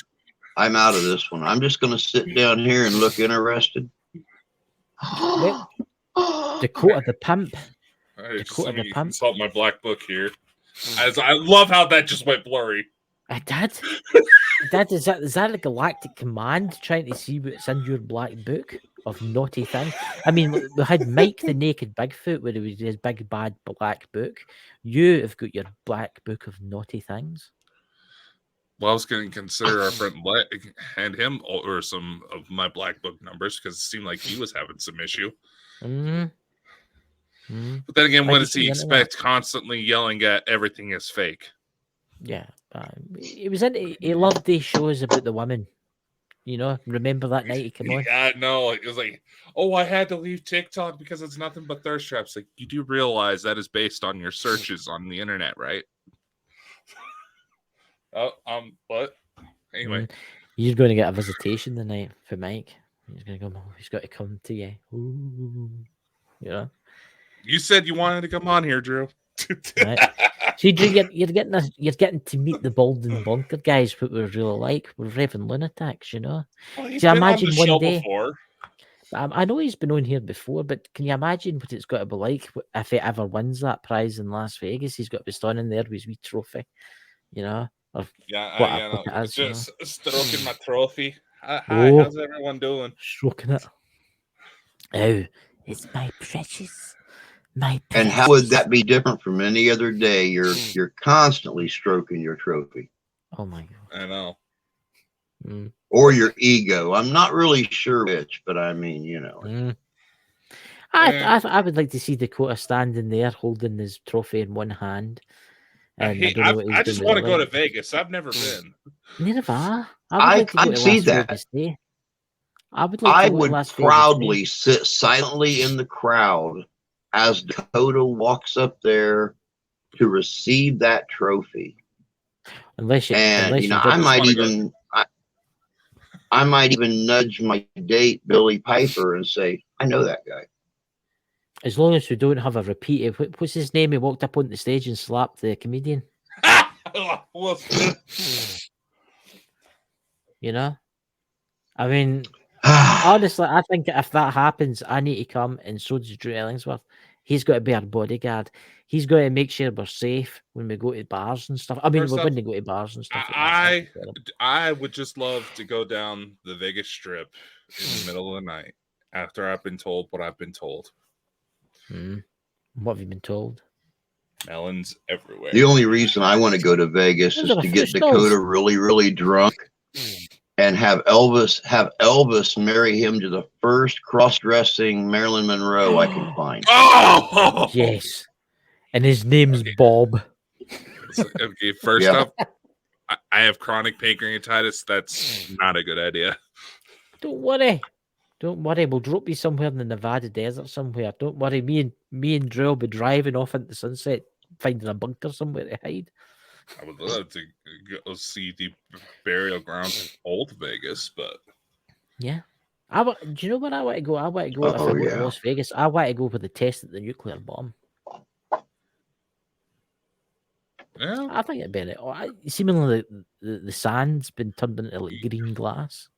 I'm just going to sit down here and look interested. Well, Dakota the pimp. Let me consult my black book here. As I love how that just went blurry. Dad, is that a galactic command trying to see what's in your black book of naughty things? I mean, we had Mike the Naked Bigfoot, where it was his big bad black book. You have got your black book of naughty things. Well, I was going to consider our friend hand him over some of my black book numbers because it seemed like he was having some issue. But then again, what does he expect? Constantly yelling at everything is fake. Yeah, he was in. He loved these shows about the women. Remember that night he came on? Yeah, no, it was like, oh, I had to leave TikTok because it's nothing but thirst traps. Like, you do realize that is based on your searches on the internet, right? What? Anyway, you're going to get a visitation tonight for Mike. He's going to come. He's got to come to you. Ooh, You said you wanted to come on here, Drew. Right. See, Drew, you're getting to meet the Balding Bunker guys. What we're really like. We're raving lunatics, Well, See, imagine on the one show day. Before. I know he's been on here before, but can you imagine what it's got to be like if he ever wins that prize in Las Vegas? He's got to be standing there with his wee trophy, Or just stroking my trophy. Hi, how's everyone doing? Stroking it. Oh, it's my precious. And how would that be different from any other day? You're constantly stroking your trophy. Oh my God. I know. Or your ego. I'm not really sure which, but I mean, I would like to see Dakota standing there holding his trophy in one hand. And I just want to go to Vegas. I've never been. Never. I could see that. I would proudly sit silently in the crowd as Dakota walks up there to receive that trophy. I might even nudge my date Billy Piper and say, I know that guy. As long as we don't have a repeat. What's his name? He walked up on the stage and slapped the comedian. I mean, honestly, I think if that happens, I need to come, and so does Drew Ellingsworth. He's got to be our bodyguard. He's got to make sure we're safe when we go to bars and stuff. I mean, we're going to go to bars and stuff. I would just love to go down the Vegas Strip in the middle of the night after I've been told what I've been told. What have you been told? Melons everywhere. The only reason I want to go to Vegas is to get Dakota really, really drunk and have Elvis marry him to the first cross-dressing Marilyn Monroe I can find. Oh yes, and his name's Bob. Okay, first up, I have chronic pancreatitis. That's not a good idea. Don't worry. We'll drop you somewhere in the Nevada desert somewhere. Don't worry. Me and Drew will be driving off into the sunset, finding a bunker somewhere to hide. I would love to go see the burial grounds in Old Vegas, but yeah. Do you know where I want to go? I want to go if I go to Las Vegas. I want to go for the test of the nuclear bomb. Yeah, I think it'd be it. Seemingly the sand's been turned into like green glass.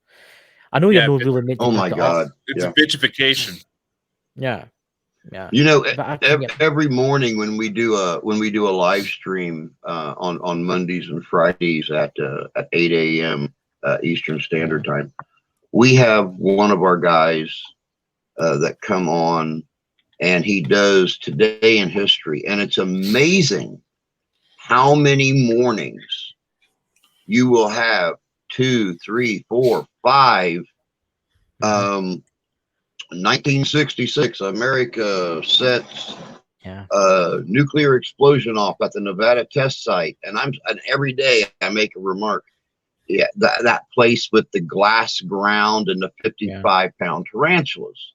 I know you're not really meant to. Oh my God! It's a bitchification. Yeah. Every morning when we do a live stream on Mondays and Fridays at 8 a.m. Eastern Standard Time, we have one of our guys that come on, and he does Today in History, and it's amazing how many mornings you will have 2, 3, 4, 5. 1966, America sets nuclear explosion off at the Nevada test site, and every day I make a remark. Yeah, that place with the glass ground and the 55-pound tarantulas.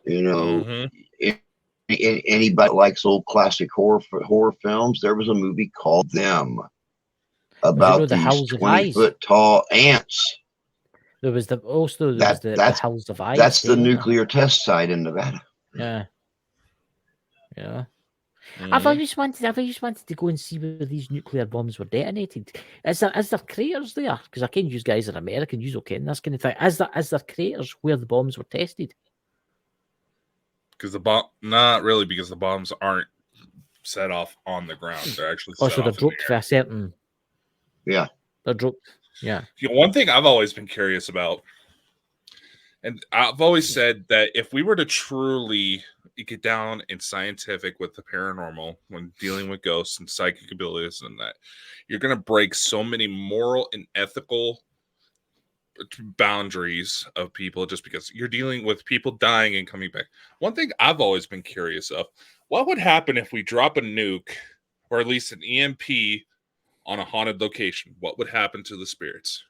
You know, Mm-hmm. anybody that likes old classic horror films, there was a movie called Them about the these Hills of 20-foot tall ants. There was the That's Hills of Ice. that's the wasn't there? nuclear test site in Nevada. Yeah. Yeah. Mm-hmm. I've always wanted to go and see where these nuclear bombs were detonated. Is there craters there? Because I can use guys in America, use okay in this kind of thing. Is there craters where the bombs were tested? Because the bomb, not really, because the bombs aren't set off on the ground. They're actually set So they're off in dropped the for air. a certain. Yeah. They're dropped. Yeah. You know, one thing I've always been curious about, and I've always said that if we were to truly get down and scientific with the paranormal when dealing with ghosts and psychic abilities and that, you're going to break so many moral and ethical boundaries of people just because you're dealing with people dying and coming back. One thing I've always been curious of, what would happen if we drop a nuke or at least an EMP on a haunted location? What would happen to the spirits?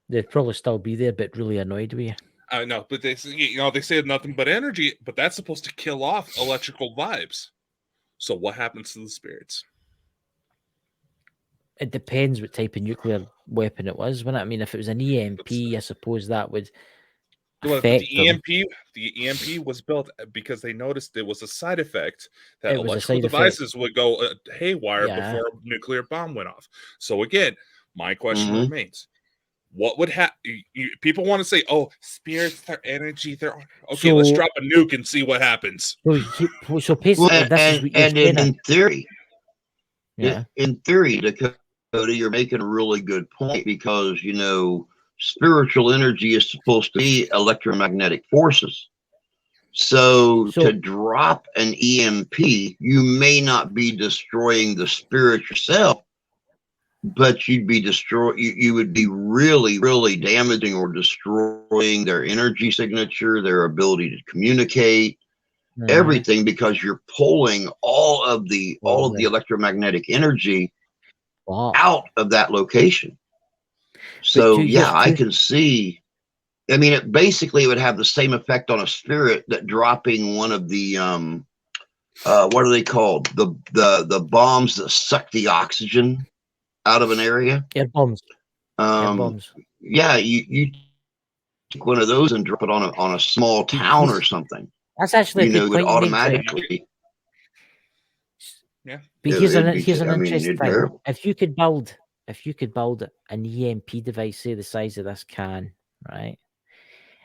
They'd probably still be there, but really annoyed with you. I know, but they say nothing but energy, but that's supposed to kill off electrical vibes. So what happens to the spirits? It depends what type of nuclear weapon it was, wouldn't it? I mean, if it was an EMP, I suppose that would affect the EMP was built because they noticed it was a side effect that electrical devices would go haywire before a nuclear bomb went off. So again, my question remains: what would happen? People want to say, "Oh, spirits, their energy, their okay." So, let's drop a nuke and see what happens. So basically, in theory, in theory, Dakota, you're making a really good point because spiritual energy is supposed to be electromagnetic forces. So to drop an EMP, you may not be destroying the spirit yourself, but you would be really, really damaging or destroying their energy signature, their ability to communicate, everything, because you're pulling all of the electromagnetic energy out of that location. So I can see. I mean, it would have the same effect on a spirit that dropping one of the what are they called? The bombs that suck the oxygen out of an area. Air bombs. Air bombs. Yeah, you take one of those and drop it on a small town or something. That's actually a good point. Automatically. Yeah. But here's an interesting thing. If you could build an EMP device, say the size of this can, right?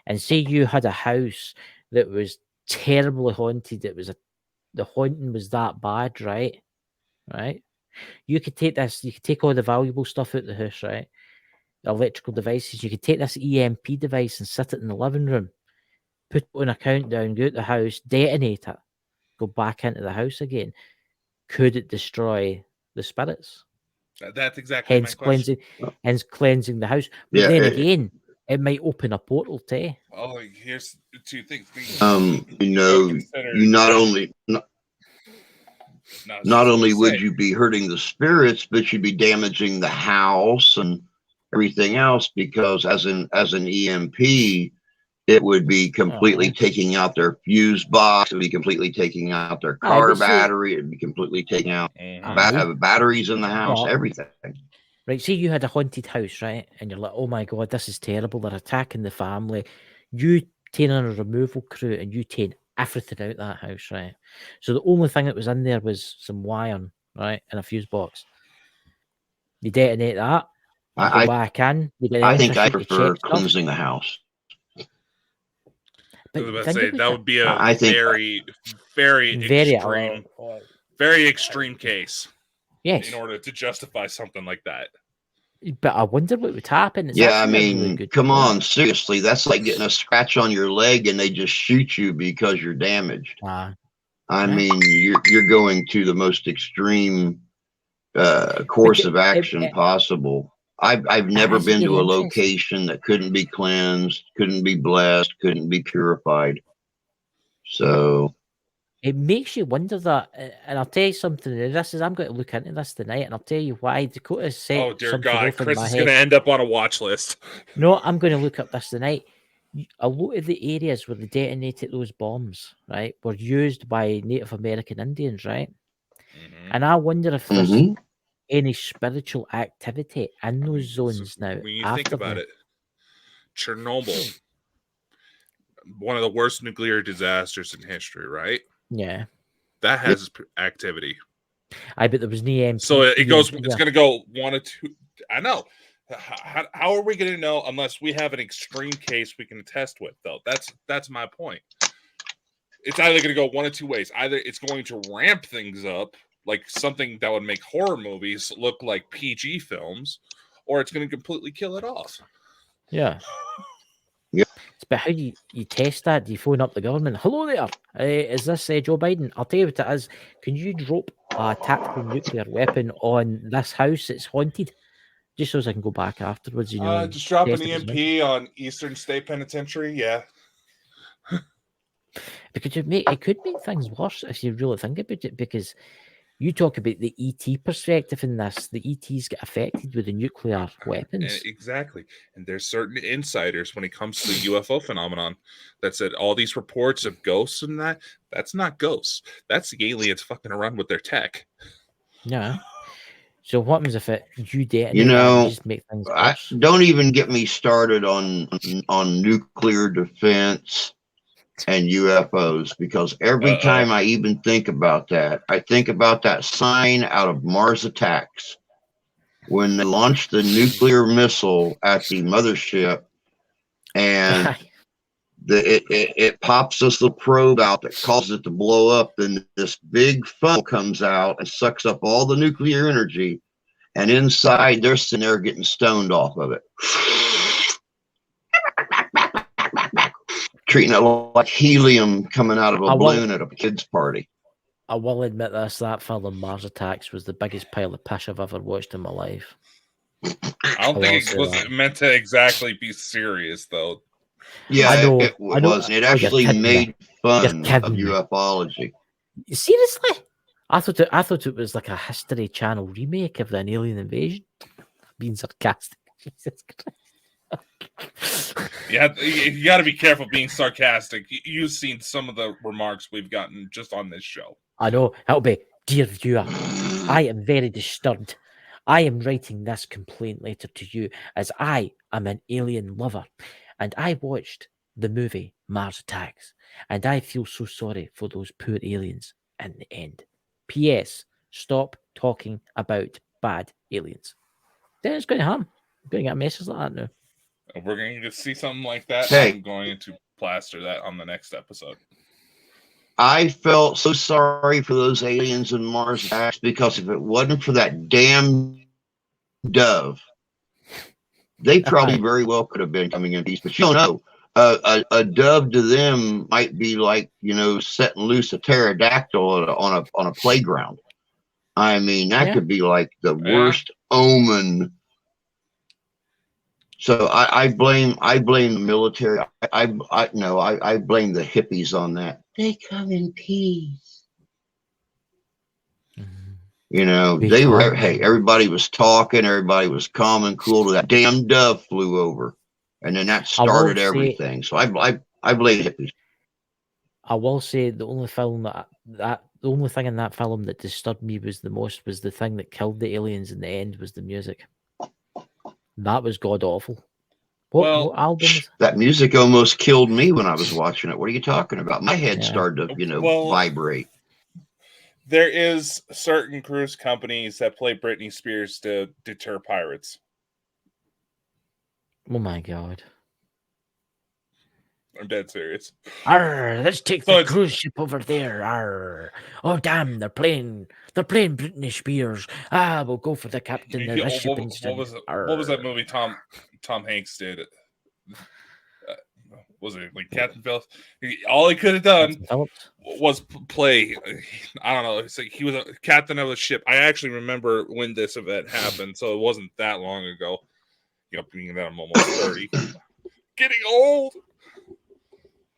And say you had a house that was terribly haunted, the haunting was that bad, right? Right? You could take all the valuable stuff out of the house, right? Electrical devices. You could take this EMP device and sit it in the living room, put it on a countdown, go out the house, detonate it, go back into the house again. Could it destroy the spirits? That's exactly my question. Hence cleansing the house. But then again, it might open a portal to. Oh, here's two things. You not only would you be hurting the spirits, but you'd be damaging the house and everything else, because as an EMP, it would be completely taking out their fuse box. It would be completely taking out their car battery. It would be completely taking out batteries in the house, everything. Right, say you had a haunted house, right? And you're like, oh my God, this is terrible. They're attacking the family. You take on a removal crew and you take everything out that house, right? So the only thing that was in there was some wiring, right? And a fuse box. You detonate that. I think I prefer cleansing the house. That would be a very, very extreme case. Yes. In order to justify something like that. But I wonder what would happen. I mean, really come on, seriously. That's like getting a scratch on your leg and they just shoot you because you're damaged. I mean, you're going to the most extreme course of action possible. I've never been to a location that couldn't be cleansed, couldn't be blessed, couldn't be purified. So it makes you wonder that, and I'll tell you something. I'm going to look into this tonight, and I'll tell you why. Dakota said, "Oh dear God, Chris is going to end up on a watch list." No, I'm going to look up this tonight. a lot of the areas where they detonated those bombs, right, were used by Native American Indians, right? Mhm. And I wonder if there's Mhm. any spiritual activity in those zones now. When you after think about the- it, Chernobyl, one of the worst nuclear disasters in history, right? Yeah. That has activity. I bet there was no MP. So it goes. It's Yeah. going to go 1 or 2. I know. How are we going to know unless we have an extreme case we can test with? Though that's my point. It's either going to go 1 or 2 ways. Either it's going to ramp things up, like something that would make horror movies look like PG films, or it's going to completely kill it off. Yeah. Yep. But how do you test that? Do you phone up the government? Hello there. Is this Joe Biden? I'll tell you what it is. Can you drop a tactical nuclear weapon on this house? It's haunted. Just so as I can go back afterwards, you know. Just drop an test it as EMP on Eastern State Penitentiary. Yeah. Because it could make things worse if you really think about it. Because you talk about the ET perspective in this, the ETs get affected with the nuclear weapons. Exactly. And there's certain insiders when it comes to the UFO phenomenon that said all these reports of ghosts and that's not ghosts. That's the aliens fucking around with their tech. Yeah. So what happens if you detonate You know, and just make things worse? don't even get me started on nuclear defense and UFOs, because every time I even think about that, I think about that sign out of Mars Attacks when they launched the nuclear missile at the mothership, and it pops this little probe out that causes it to blow up, and this big funnel comes out and sucks up all the nuclear energy, and inside they're sitting there getting stoned off of it. Treating it like helium coming out of a balloon at a kid's party. I will admit this, that film Mars Attacks was the biggest pile of piss I've ever watched in my life. I don't think it was meant to exactly be serious, though. Yeah, I know, it wasn't. It actually made fun of ufology. Seriously? I thought it was like a History Channel remake of an alien invasion. Being sarcastic. Jesus Christ. Yeah, you got to be careful being sarcastic. You've seen some of the remarks we've gotten just on this show. I know. It'll be, dear viewer, I am very disturbed. I am writing this complaint letter to you as I am an alien lover, and I watched the movie Mars Attacks, and I feel so sorry for those poor aliens in the end. P.S. Stop talking about bad aliens. Then it's going to happen. I'm going to get messages like that now. We're going to see something like that. Hey. I'm going to plaster that on the next episode. I felt so sorry for those aliens in Mars Attacks, because if it wasn't for that damn dove, they probably very well could have been coming in peace. But you don't know. A dove to them might be like, setting loose a pterodactyl on a playground. I mean, that could be like the worst omen. So I blame the military. I blame the hippies on that. They come in peace. They were. Hey, everybody was talking. Everybody was calm and cool. That damn dove flew over, and then that started everything. So I blame hippies. I will say the only film the only thing in that film that disturbed me was the most was the thing that killed the aliens in the end was the music. That was god awful. What album is that? Music almost killed me when I was watching it. What are you talking about? My head started to, vibrate. There is certain cruise companies that play Britney Spears to deter pirates. Oh my god. I'm dead serious. Arr, let's take the cruise ship over there. Arr. Oh damn, they're playing Britney Spears. We'll go for the captain of the ship instead. What was that movie Tom Hanks did? Was it like Captain Phillips? All he could have done was play. I don't know. It's like he was a captain of a ship. I actually remember when this event happened, so it wasn't that long ago. Being that I'm almost 30, getting old.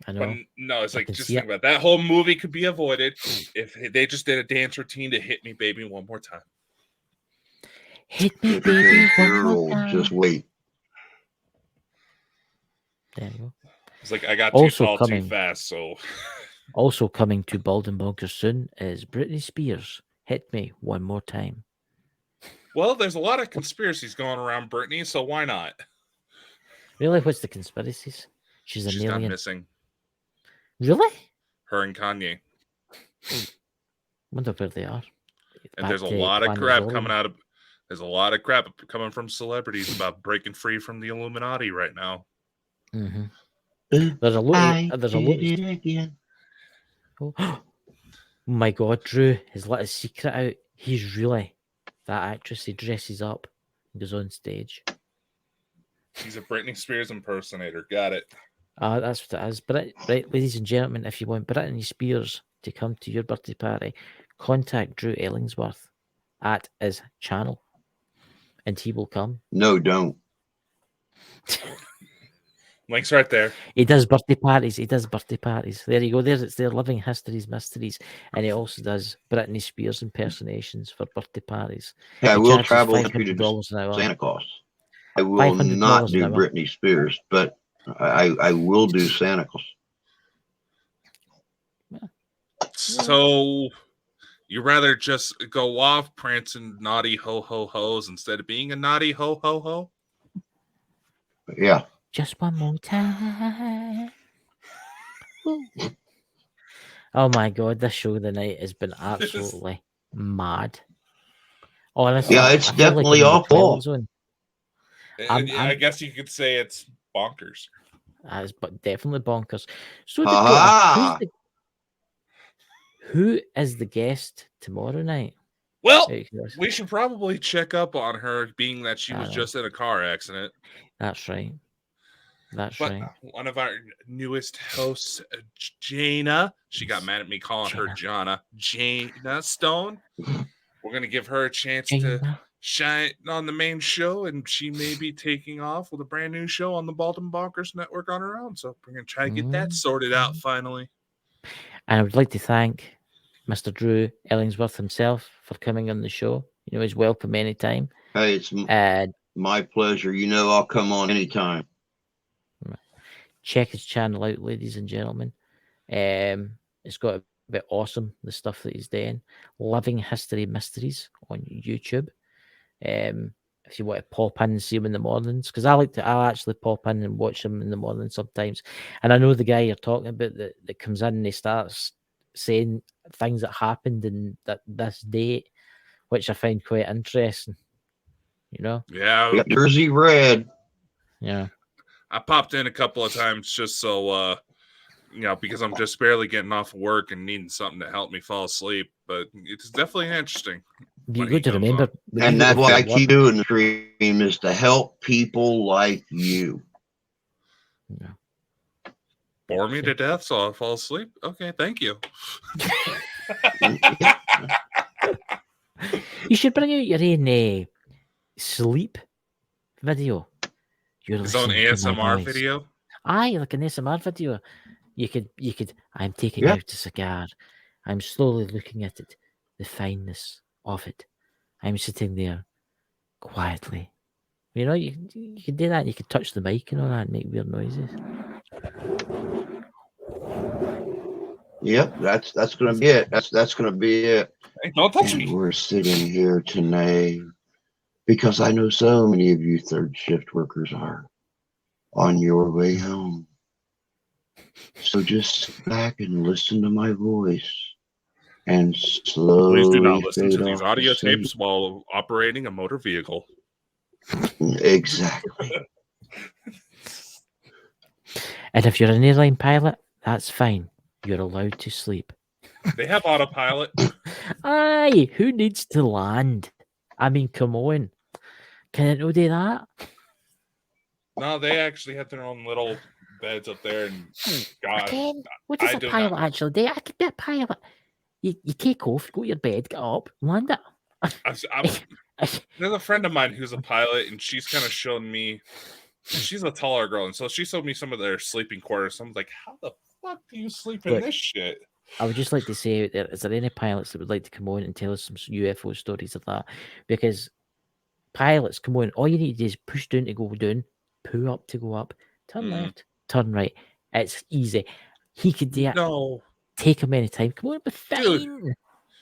I know. But no, it's like just think about it. That whole movie could be avoided if they just did a dance routine to "Hit Me, Baby, One More Time." Hit me, baby, one more time. Just wait. There you go. It's like I got Also too tall coming- too fast, so Also coming to Bald and Bonkers soon is Britney Spears. Hit me one more time. well, there's a lot of conspiracies going around Britney, so why not? Really? What's the conspiracies? She's an She's gone alien. missing. Really? Her and Kanye. Wonder where they are. And there's a Back to lot of Planet crap Zolom. coming out of. There's a lot of crap coming from celebrities about breaking free from the Illuminati right now. Mm-hmm. There's a lot. There's a lot. Did it again. Oh my God, Drew has let his secret out. He's really that actress. He dresses up and goes on stage. He's a Britney Spears impersonator. Got it. That's what it is. But right, ladies and gentlemen, if you want Britney Spears to come to your birthday party, contact Drew Ellingsworth at his channel, and he will come. No, don't. Link's right there. He does birthday parties. There you go. There's it's their living histories, mysteries, and he also does Britney Spears impersonations for birthday parties. Yeah, I He will charges travel with you to $500 an hour. Santa Claus. I will $500 not do an hour. Britney Spears, but I will do Santa Claus. So you rather just go off prancing naughty ho ho ho's instead of being a naughty ho ho ho? Yeah. Just one more time. Ooh. Oh my God, this show tonight has been absolutely mad. Honestly, Yeah, it's I feel definitely I'm in the awful. Twilight Zone. I guess you could say it's bonkers. It's but definitely bonkers. So Ha-ha! who is the guest tomorrow night? Well, Out of curiosity. we should probably check up on her, being that she I was know. just in a car accident. That's right. That's But right. one of our newest hosts, Jana, she got mad at me calling her Jana Stone. We're going to give her a chance to Jana. shine on the main show, and she may be taking off with a brand new show on the Bald Bonkers Network on her own. So we're going to try to get that sorted out finally. And I would like to thank Mr. Drew Ellingsworth himself for coming on the show. You know, he's welcome anytime. Hey, it's And my pleasure. You know I'll come on anytime. check his channel out, ladies and gentlemen. It's got a bit awesome, the stuff that he's doing. Living History Mysteries on YouTube. If you want to pop in and see him in the mornings, because I'll actually pop in and watch him in the morning sometimes. And I know the guy you're talking about that comes in and he starts saying things that happened in this date, which I find quite interesting. You know? Yeah. We got Jersey Red. Yeah. I popped in a couple of times just so, because I'm just barely getting off work and needing something to help me fall asleep. But it's definitely interesting. You when got he to comes remember, on. when you And go that's to why I work- keep doing the stream, is to help people like you. Yeah. Bore me to death so I'll fall asleep? Okay, thank you. You should bring out your own sleep video. You're His own listening to my ASMR voice. video? Aye, like an ASMR video. You could. I'm taking Yeah. out a cigar. I'm slowly looking at it, the fineness of it. I'm sitting there quietly. You know, you can do that. You can touch the mic and all that and make weird noises. Yep, that's gonna be it. That's gonna be it. Hey, don't touch And me. we're sitting here tonight because I know so many of you third shift workers are on your way home. So just sit back and listen to my voice and slowly Please do not listen to fade these off audio sleep. tapes while operating a motor vehicle. Exactly. And if you're an airline pilot, that's fine. You're allowed to sleep. They have autopilot. Aye, who needs to land? I mean, come on. Can it not do that? No, they actually have their own little beds up there. And God, Again, what does I a do pilot not- actually do? I could be a pilot. You take off, go to your bed, get up, land it. There's a friend of mine who's a pilot, and she's kind of shown me. She's a taller girl, and so she showed me some of their sleeping quarters. So I'm like, how the fuck do you sleep in Look, this shit? I would just like to say out there, is there any pilots that would like to come on and tell us some UFO stories of that? Because pilots, come on, all you need to do is push down to go down, pull up to go up, turn left, turn right. It's easy. He could do it. No. Take him any time. Come on, be fine. Dude,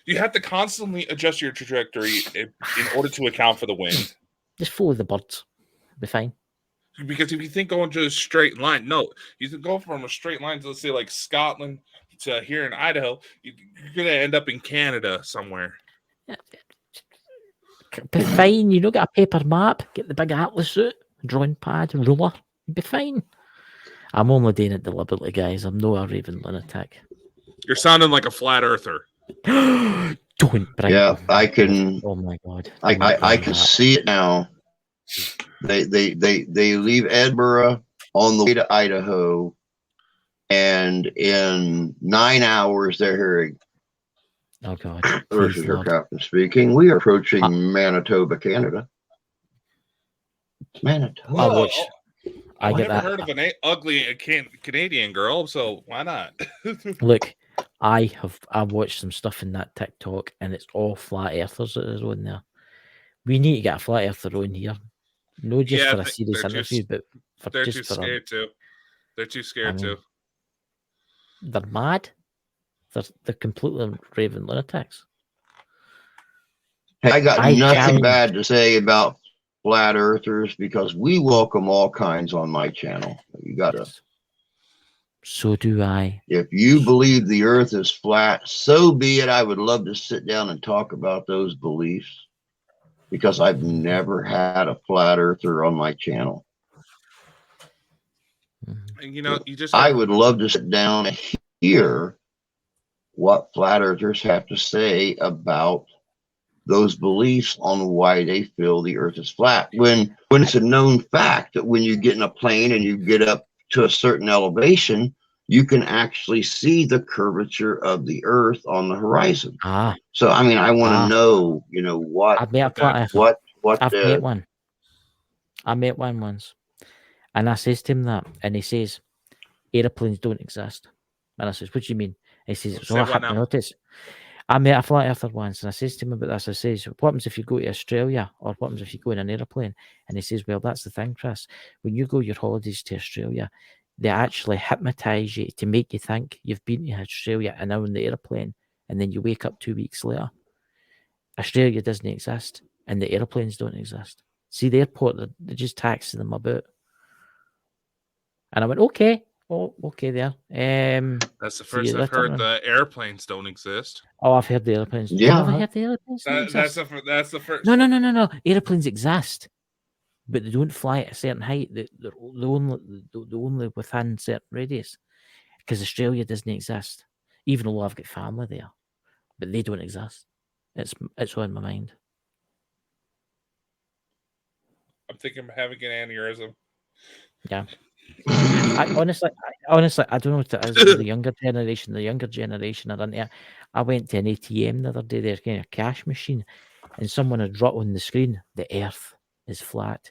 you have to constantly adjust your trajectory in order to account for the wind. Just follow the birds. Be fine. Because if you think going to a straight line, no, you can go from a straight line to, let's say, like Scotland to here in Idaho, you're going to end up in Canada somewhere. Be fine. You know, get a paper map, get the big atlas out, drawing pad, ruler. Be fine. I'm only doing it deliberately, guys. I'm no a raving lunatic. You're sounding like a flat earther. Don't bring Yeah, I can. Oh my god. I can see it now. They leave Edinburgh on the way to Idaho, and in 9 hours they're hearing. Oh god. This is your captain speaking. We are approaching Manitoba, Canada. Manitoba. I get never that. heard of an ugly Canadian girl, so why not? Look, I've watched some stuff in that TikTok, and it's all flat earthers that is on there. We need to get a flat earther on here, no just for a serious interview, but for they're just too for scared to. They're too scared to. They're mad. They're completely raving lunatics. Hey, I got nothing bad to say about flat earthers because we welcome all kinds on my channel. You gotta. So do I. If you believe the earth is flat, so be it. I would love to sit down and talk about those beliefs because I've never had a flat earther on my channel. And you know, I would love to sit down and hear what flat earthers have to say about those beliefs on why they feel the earth is flat. When it's a known fact that when you get in a plane and you get up to a certain elevation, you can actually see the curvature of the earth on the horizon. So, I mean, I want to know, you know, what. I've met one. I met one once, and I says to him that, and he says, airplanes don't exist. And I says, what do you mean? He says, it's all hypnosis. I met a flat earther once, and I says to him about this. I says, what happens if you go to Australia, or what happens if you go in an airplane? And he says, well, that's the thing, Chris. When you go your holidays to Australia, they actually hypnotize you to make you think you've been to Australia and now in the airplane, and then you wake up 2 weeks later. Australia doesn't exist, and the airplanes don't exist. See, the airport, they're just taxing them about. And I went, okay. Oh, okay, there. That's the first I've heard the airplanes don't exist. Oh, I've heard the airplanes. Yeah, I've heard the airplanes. That's the first. No. Airplanes exist, but they don't fly at a certain height. They're only within certain radius, because Australia doesn't exist. Even though I've got family there, but they don't exist. It's on my mind. I'm thinking of having an aneurysm. Yeah. I honestly, I don't know what it is with the younger generation. The younger generation are into it. I went to an ATM the other day. They're getting a cash machine, and someone had wrote on the screen, "The Earth is flat."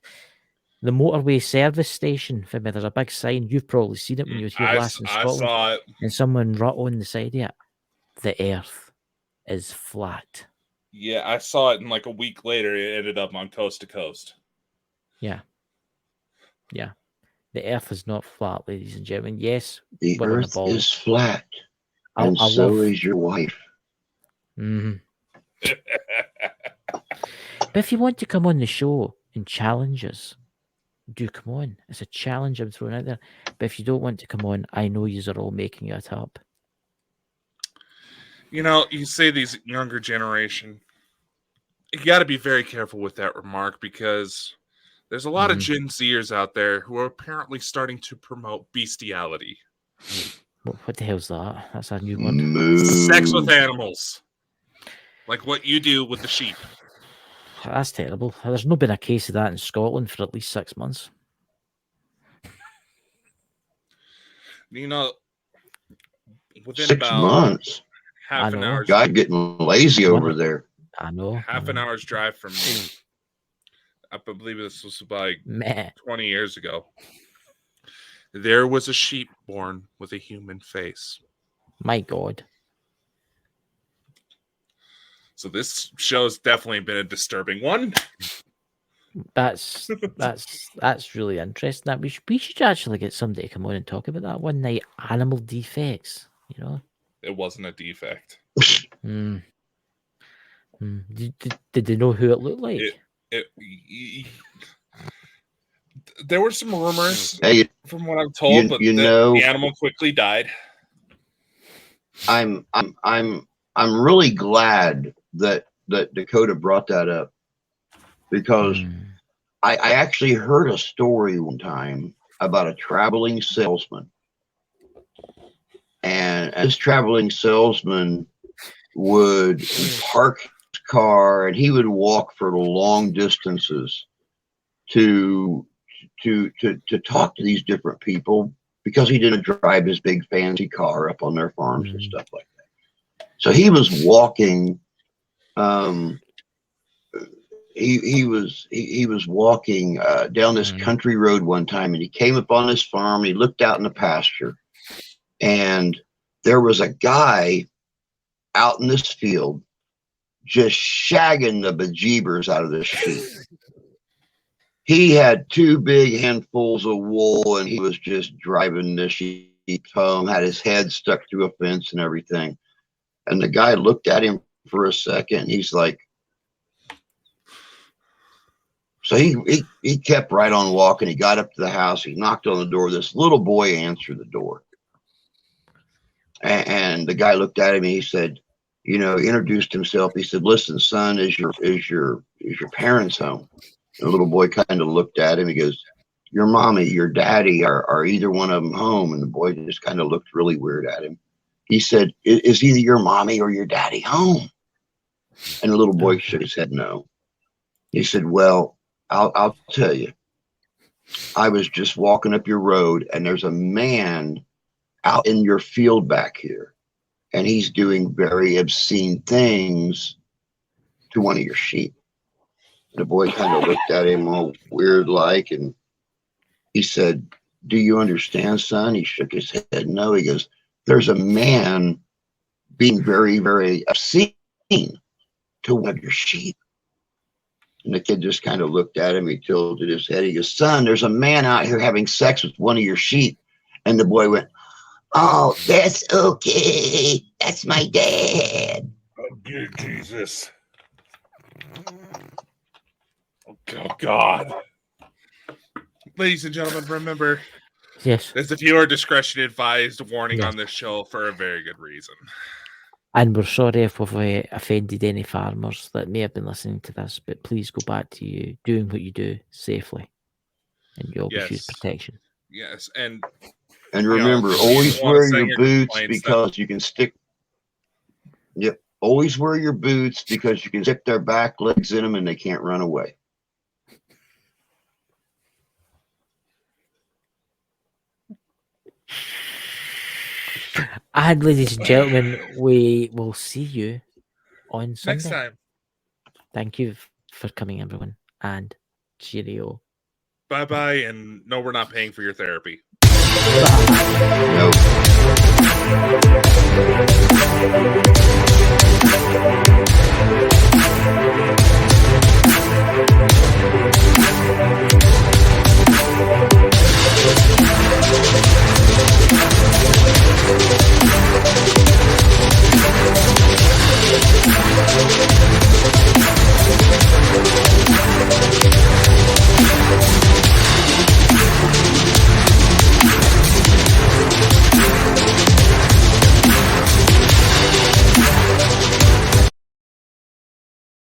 The motorway service station, for me, there's a big sign. You've probably seen it when you were here last in Scotland. I saw it. And someone wrote on the side of it, "The Earth is flat." Yeah, I saw it, and like a week later, it ended up on Coast to Coast. Yeah. Yeah. The Earth is not flat, ladies and gentlemen. Yes, the Earth is flat, and so is your wife. Mm-hmm. But if you want to come on the show and challenge us, do come on. It's a challenge I'm throwing out there. But if you don't want to come on, I know you are all making it up. You know, you say these younger generation. You got to be very careful with that remark, because there's a lot of Gen Zers out there who are apparently starting to promote bestiality. What the hell's that? That's a new one. Sex with animals. Like what you do with the sheep. That's terrible. There's not been a case of that in Scotland for at least 6 months. You know, within 6 months. Half an hour. Guy getting lazy over there. I know. Half an hour's drive from me. I believe this was about 20 years ago. There was a sheep born with a human face. My God. So this show's definitely been a disturbing one. That's really interesting. That we should actually get somebody to come on and talk about that one night. Animal defects, you know. It wasn't a defect. Did they know who it looked like? There were some rumors, from what I'm told, but the animal quickly died. I'm really glad that Dakota brought that up, because I actually heard a story one time about a traveling salesman, and this traveling salesman would park his car and he would walk for long distances to talk to these different people, because he didn't drive his big fancy car up on their farms and stuff like that. So he was walking. He was walking down this country road one time, and he came up on this farm. He looked out in the pasture, and there was a guy out in this field just shagging the bejeebers out of this sheep. He had 2 big handfuls of wool, and he was just driving the sheep home, had his head stuck through a fence and everything. And the guy looked at him for a second. He's like, so he kept right on walking. He got up to the house. He knocked on the door. This little boy answered the door. And the guy looked at him, and he said, you know, introduced himself. He said, listen, son, is your parents home? And the little boy kind of looked at him. He goes, your mommy, your daddy, are either one of them home? And the boy just kind of looked really weird at him. He said, is either your mommy or your daddy home? And the little boy shook his head no. He said, well, I'll tell you. I was just walking up your road, and there's a man out in your field back here, and he's doing very obscene things to one of your sheep. And the boy kind of looked at him all weird like, and he said, do you understand, son? He shook his head no. He goes, there's a man being very, very obscene to one of your sheep. And the kid just kind of looked at him. He tilted his head. He goes, son, there's a man out here having sex with one of your sheep. And the boy went, oh, that's okay. That's my dad. Oh, dear Jesus. Oh, God. Ladies and gentlemen, remember, yes, there's a viewer discretion advised warning on this show for a very good reason. And we're sorry if we've offended any farmers that may have been listening to this, but please go back to you doing what you do safely, and you always use protection. Yes, and remember, always wear your boots because you can stick. Yep, always wear your boots because you can stick their back legs in them and they can't run away. And ladies and gentlemen, we will see you on Sunday. Next time. Thank you for coming, everyone, and cheerio. Bye-bye, and no, we're not paying for your therapy. No.